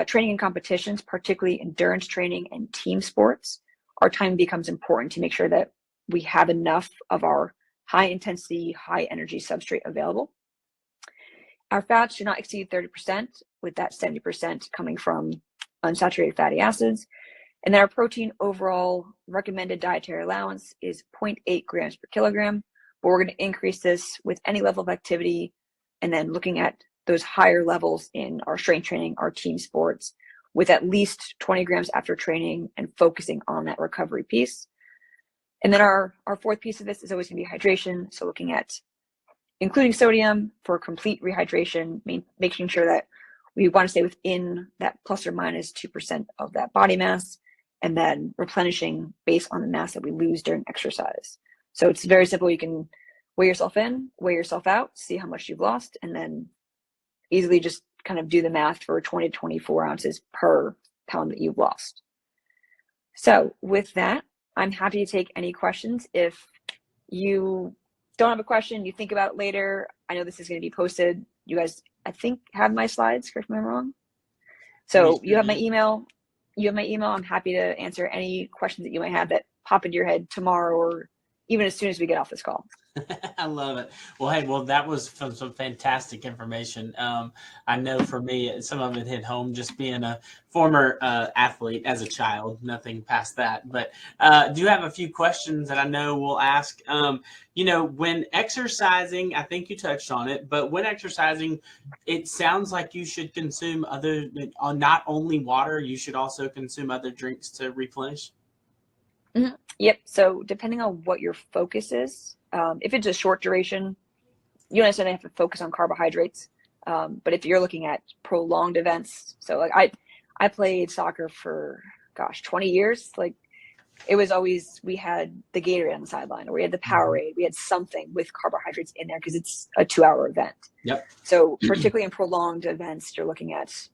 training and competitions, particularly endurance training and team sports, our time becomes important to make sure that we have enough of our high intensity, high energy substrate available. Our fats should not exceed 30%, with that 70% coming from unsaturated fatty acids. And then our protein overall recommended dietary allowance is 0.8 grams per kilogram, but we're going to increase this with any level of activity, and then looking at those higher levels in our strength training, our team sports, with at least 20 grams after training and focusing on that recovery piece. And then our fourth piece of this is always going to be hydration. So looking at including sodium for complete rehydration, making sure that we want to stay within that plus or minus 2% of that body mass, and then replenishing based on the mass that we lose during exercise. So it's very simple. You can weigh yourself in, weigh yourself out, see how much you've lost, and then easily just kind of do the math for 20 to 24 ounces per pound that you've lost. So with that, I'm happy to take any questions. If you don't have a question, you think about it later, I know this is going to be posted. You guys, I think, have my slides, correct me if I'm wrong. So you have my email. I'm happy to answer any questions that you might have that pop into your head tomorrow, or even as soon as we get off this call. I love it. Well, hey, that was some fantastic information. I know for me, some of it hit home, just being a former athlete as a child, nothing past that. But do have a few questions that I know we'll ask. When exercising, I think you touched on it, but when exercising, it sounds like you should consume not only water, you should also consume other drinks to replenish. Mm-hmm. Yep. So depending on what your focus is, if it's a short duration, you don't necessarily have to focus on carbohydrates. But if you're looking at prolonged events, so like I played soccer for 20 years. Like it was always, we had the Gatorade on the sideline, or we had the Powerade, we had something with carbohydrates in there because it's a 2-hour event. Yep. So particularly in prolonged events, you're looking at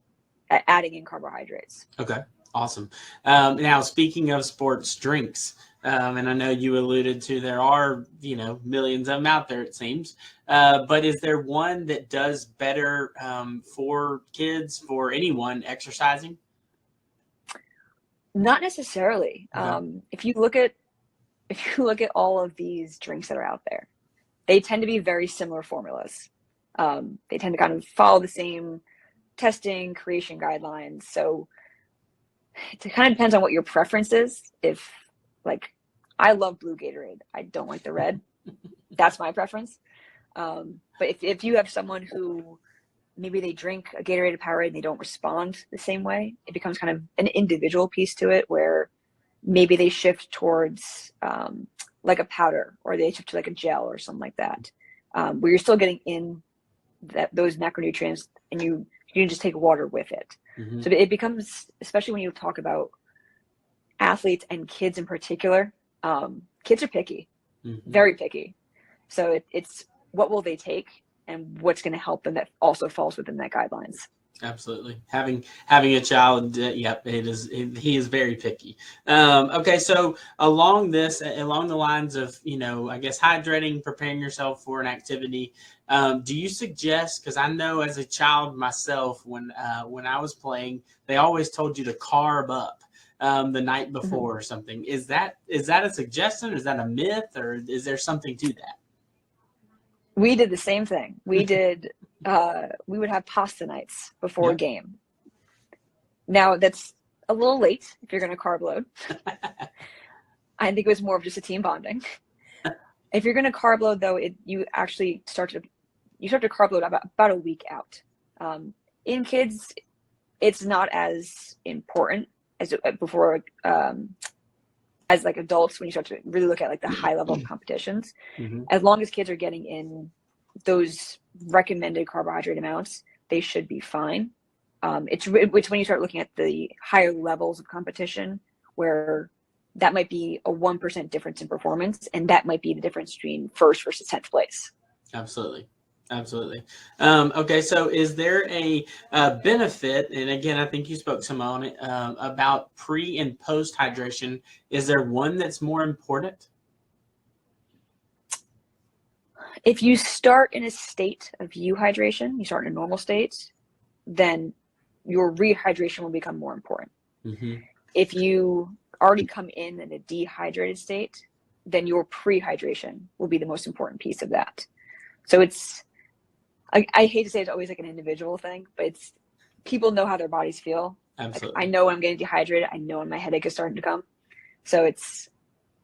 adding in carbohydrates. Okay. Awesome. Now, speaking of sports drinks, and I know you alluded to there are, millions of them out there, it seems. But is there one that does better for kids, for anyone exercising? Not necessarily. Okay. If you look at all of these drinks that are out there, they tend to be very similar formulas. They tend to kind of follow the same testing, creation guidelines. So it kind of depends on what your preference is. If, like, I love blue Gatorade, I don't like the red. That's my preference. But if you have someone who maybe they drink a Gatorade, a Powerade, and they don't respond the same way, it becomes kind of an individual piece to it, where maybe they shift towards like a powder, or they shift to like a gel or something like that, where you're still getting in those macronutrients, and you can just take water with it. Mm-hmm. So it becomes, especially when you talk about athletes and kids in particular, kids are picky, mm-hmm. very picky. So it's what will they take and what's going to help them that also falls within that guidelines. Absolutely. Having a child, yep, he is very picky. Okay, so along the lines of, I guess hydrating, preparing yourself for an activity, do you suggest, because I know as a child myself, when I was playing, they always told you to carb up the night before, mm-hmm. or something. Is that a suggestion? Is that a myth, or is there something to that? We did the same thing. We did. We would have pasta nights before a game. Now that's a little late if you're going to carb load. I think it was more of just a team bonding. If you're going to carb load, though, you actually start to carb load about a week out. In kids, it's not as important as before, as like adults, when you start to really look at like the high level competitions. As long as kids are getting in those recommended carbohydrate amounts, they should be fine. It's when you start looking at the higher levels of competition where that might be a 1% difference in performance, and that might be the difference between first versus 10th place. Absolutely. Okay, so is there a benefit, and again, I think you spoke some on it, about pre and post hydration? Is there one that's more important? If you start in a state of euhydration, you start in a normal state, then your rehydration will become more important. If you already come in a dehydrated state, then your prehydration will be the most important piece of that. So I hate to say it's always like an individual thing, but people know how their bodies feel. Absolutely. Like, I know when I'm getting dehydrated. I know when my headache is starting to come. So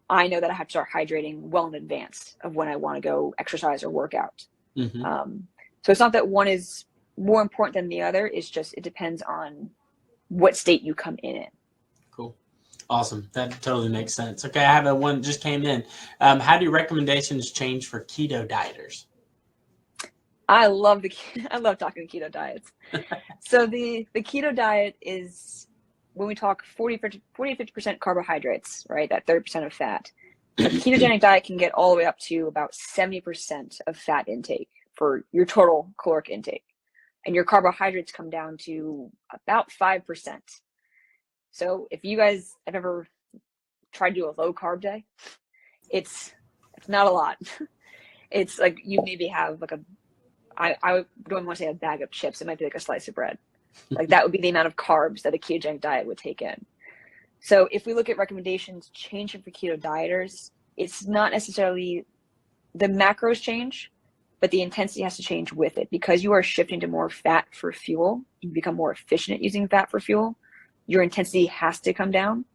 I know that I have to start hydrating well in advance of when I want to go exercise or work out. So it's not that one is more important than the other. It's just, it depends on what state you come in. Cool. Awesome. That totally makes sense. Okay, I have one just came in. How do recommendations change for keto dieters? I love talking keto diets. So the keto diet is, when we talk 40-50% carbohydrates, right? That 30% of fat. A ketogenic diet can get all the way up to about 70% of fat intake for your total caloric intake. And your carbohydrates come down to about 5%. So if you guys have ever tried to do a low carb day, it's not a lot. It's like you maybe have like I don't want to say a bag of chips. It might be like a slice of bread. Like that would be the amount of carbs that a ketogenic diet would take in. So if we look at recommendations changing for keto dieters, it's not necessarily the macros change, but the intensity has to change with it, because you are shifting to more fat for fuel. You become more efficient at using fat for fuel. Your intensity has to come down,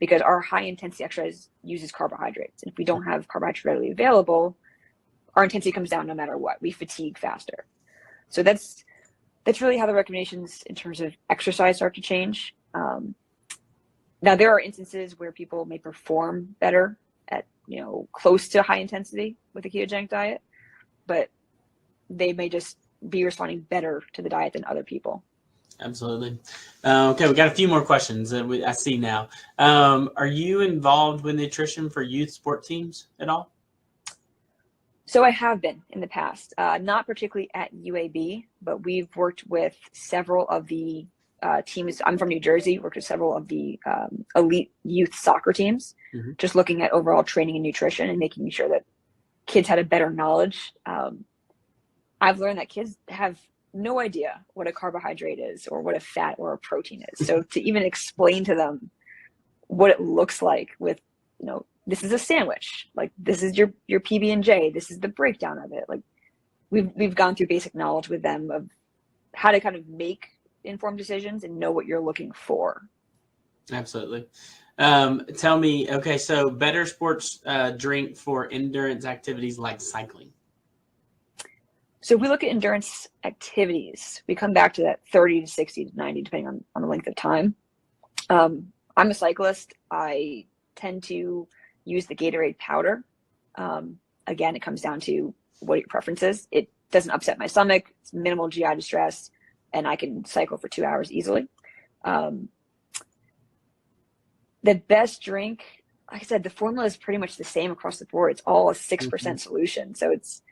because our high intensity exercise uses carbohydrates. And if we don't have carbohydrates readily available, our intensity comes down no matter what. We fatigue faster. So that's really how the recommendations in terms of exercise start to change. Now, there are instances where people may perform better at, close to high intensity with a ketogenic diet, but they may just be responding better to the diet than other people. Absolutely. Okay, we got a few more questions that I see now. Are you involved with nutrition for youth sport teams at all? So I have been in the past, not particularly at UAB, but we've worked with several of the teams. I'm from New Jersey, worked with several of the elite youth soccer teams, just looking at overall training and nutrition and making sure that kids had a better knowledge. I've learned that kids have no idea what a carbohydrate is or what a fat or a protein is. So to even explain to them what it looks like with, this is a sandwich, like this is your PB&J, this is the breakdown of it. Like we've gone through basic knowledge with them of how to kind of make informed decisions and know what you're looking for. Absolutely. Tell me, okay, so better sports drink for endurance activities like cycling. So if we look at endurance activities, we come back to that 30 to 60 to 90, depending on the length of time. I'm a cyclist. I tend to use the Gatorade powder. Again, it comes down to what your preference is. It doesn't upset my stomach. It's minimal GI distress, and I can cycle for 2 hours easily. The best drink, like I said, the formula is pretty much the same across the board. It's all a 6% solution. So it's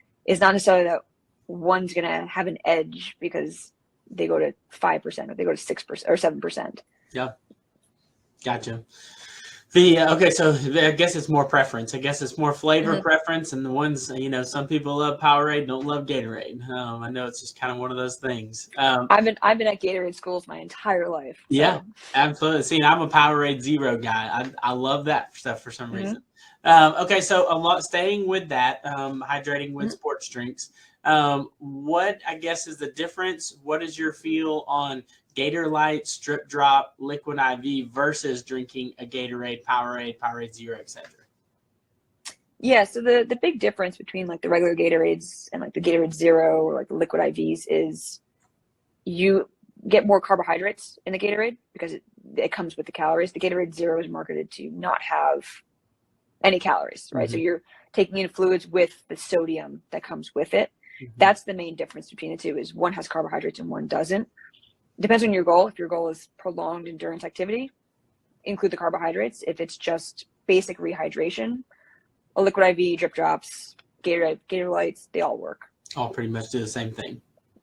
not necessarily that one's going to have an edge because they go to 5% or they go to 6% or 7%. Yeah. Gotcha. Okay, so I guess it's more preference. I guess it's more flavor preference, and the ones, some people love Powerade, don't love Gatorade. I know it's just kind of one of those things. I've been at Gatorade schools my entire life. So. Yeah, absolutely. See, I'm a Powerade Zero guy. I love that stuff for some reason. Okay, so staying with that, hydrating with sports drinks. What, I guess, is the difference? What is your feel on Gator Light, Strip Drop, Liquid IV versus drinking a Gatorade, Powerade Zero, etc.? Yeah, so the big difference between like the regular Gatorades and like the Gatorade Zero or like the liquid IVs is you get more carbohydrates in the Gatorade because it comes with the calories. The Gatorade Zero is marketed to not have any calories, right? So Mm-hmm. you're taking in fluids with the sodium that comes with it. Mm-hmm. That's the main difference between the two, is one has carbohydrates and one doesn't. Depends on your goal. If your goal is prolonged endurance activity, include the carbohydrates. If it's just basic rehydration, a liquid IV, drip drops, Gatorade lights, they all work. All pretty much do the same thing.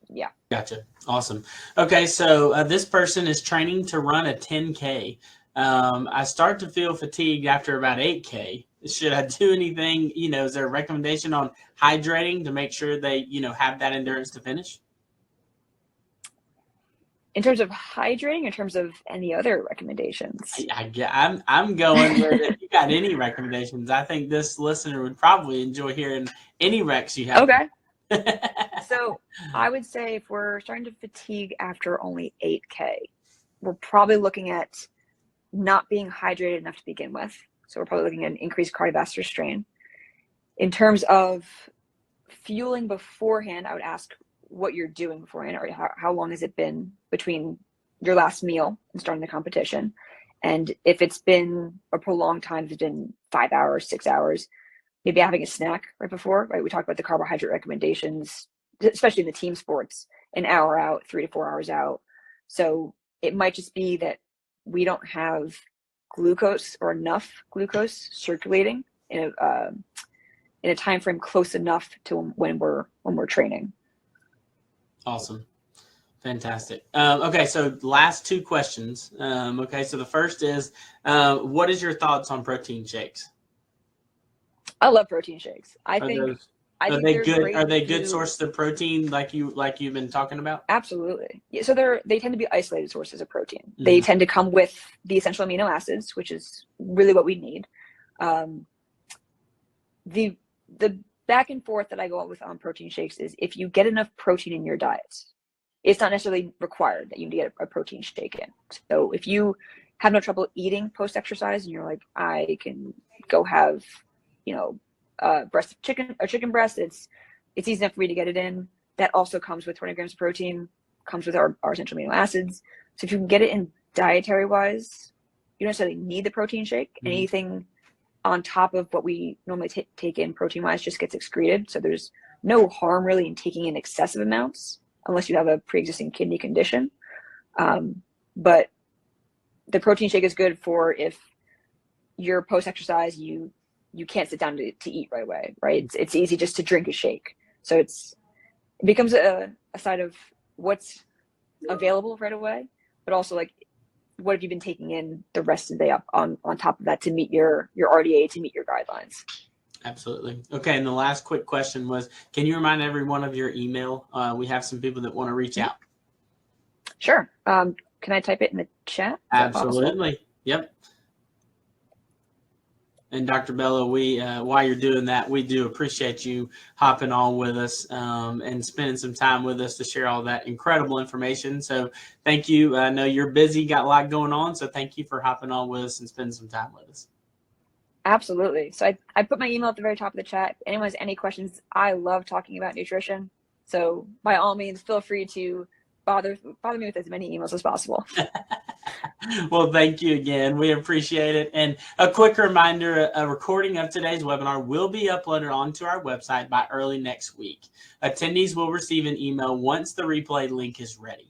Yeah. Gotcha. Awesome. Okay, so this person is training to run a 10K. I start to feel fatigued after about 8K. Should I do anything? Is there a recommendation on hydrating to make sure they, have that endurance to finish? In terms of hydrating, in terms of any other recommendations? I'm going with, if you got any recommendations, I think this listener would probably enjoy hearing any recs you have. Okay. So I would say if we're starting to fatigue after only 8K, we're probably looking at not being hydrated enough to begin with. So we're probably looking at an increased cardiovascular strain. In terms of fueling beforehand, I would ask what you're doing beforehand, or how long has it been between your last meal and starting the competition. And if it's been a prolonged time, if it's been 5 hours, 6 hours, maybe having a snack right before, right? We talked about the carbohydrate recommendations, especially in the team sports, an hour out, 3 to 4 hours out. So it might just be that we don't have glucose or enough glucose circulating in a time frame close enough to when we're training. Awesome. Fantastic. Okay, so last two questions. Okay, so the first is, what is your thoughts on protein shakes? I love protein shakes. I Are think they they're good? great Are they to good do. sources of protein like you've been talking about? Absolutely. Yeah, so they tend to be isolated sources of protein. Mm-hmm. They tend to come with the essential amino acids, which is really what we need. The back and forth that I go with on protein shakes is if you get enough protein in your diet, it's not necessarily required that you need to get a protein shake in. So if you have no trouble eating post-exercise and you're like, I can go have, breast of chicken or chicken breast, it's easy enough for me to get it in. That also comes with 20 grams of protein, comes with our essential amino acids. So if you can get it in dietary wise, you don't necessarily need the protein shake. Mm-hmm. Anything on top of what we normally take in protein wise just gets excreted. So there's no harm really in taking in excessive amounts unless you have a pre-existing kidney condition. But the protein shake is good for if you're post-exercise, you can't sit down to eat right away, right? It's easy just to drink a shake. So it becomes a side of what's available right away, but also like, what have you been taking in the rest of the day up on top of that to meet your RDA, to meet your guidelines? Absolutely. Okay, and the last quick question was, can you remind everyone of your email? We have some people that want to reach out. Sure. Can I type it in the chat? Absolutely. Yep. And Dr. Bello, while you're doing that, we do appreciate you hopping on with us and spending some time with us to share all that incredible information. So thank you. I know you're busy, got a lot going on, so thank you for hopping on with us and spending some time with us. Absolutely. So I put my email at the very top of the chat. If anyone has any questions, I love talking about nutrition. So by all means, feel free to bother me with as many emails as possible. Well, thank you again. We appreciate it. And a quick reminder, a recording of today's webinar will be uploaded onto our website by early next week. Attendees will receive an email once the replay link is ready.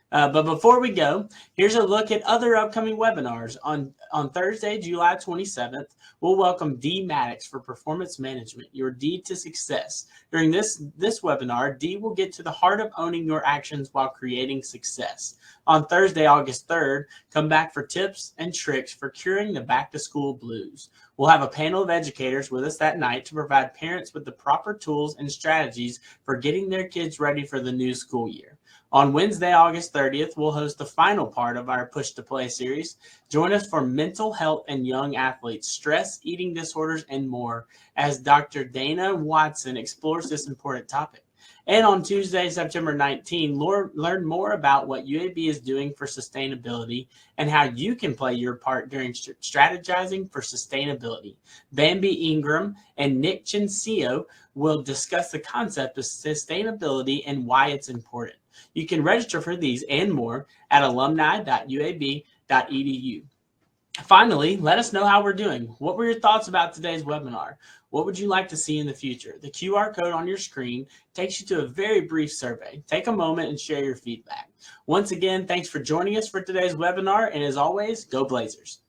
But before we go, here's a look at other upcoming webinars. On Thursday, July 27th, we'll welcome Dee Maddox for Performance Management, your D to Success. During this webinar, Dee will get to the heart of owning your actions while creating success. On Thursday, August 3rd, come back for tips and tricks for curing the back-to-school blues. We'll have a panel of educators with us that night to provide parents with the proper tools and strategies for getting their kids ready for the new school year. On Wednesday, August 30th, we'll host the final part of our Push to Play series. Join us for mental health and young athletes, stress, eating disorders, and more as Dr. Dana Watson explores this important topic. And on Tuesday, September 19, learn more about what UAB is doing for sustainability and how you can play your part during strategizing for sustainability. Bambi Ingram and Nick Cincio will discuss the concept of sustainability and why it's important. You can register for these and more at alumni.uab.edu. Finally, let us know how we're doing. What were your thoughts about today's webinar? What would you like to see in the future? The QR code on your screen takes you to a very brief survey. Take a moment and share your feedback. Once again, thanks for joining us for today's webinar. And as always, go Blazers.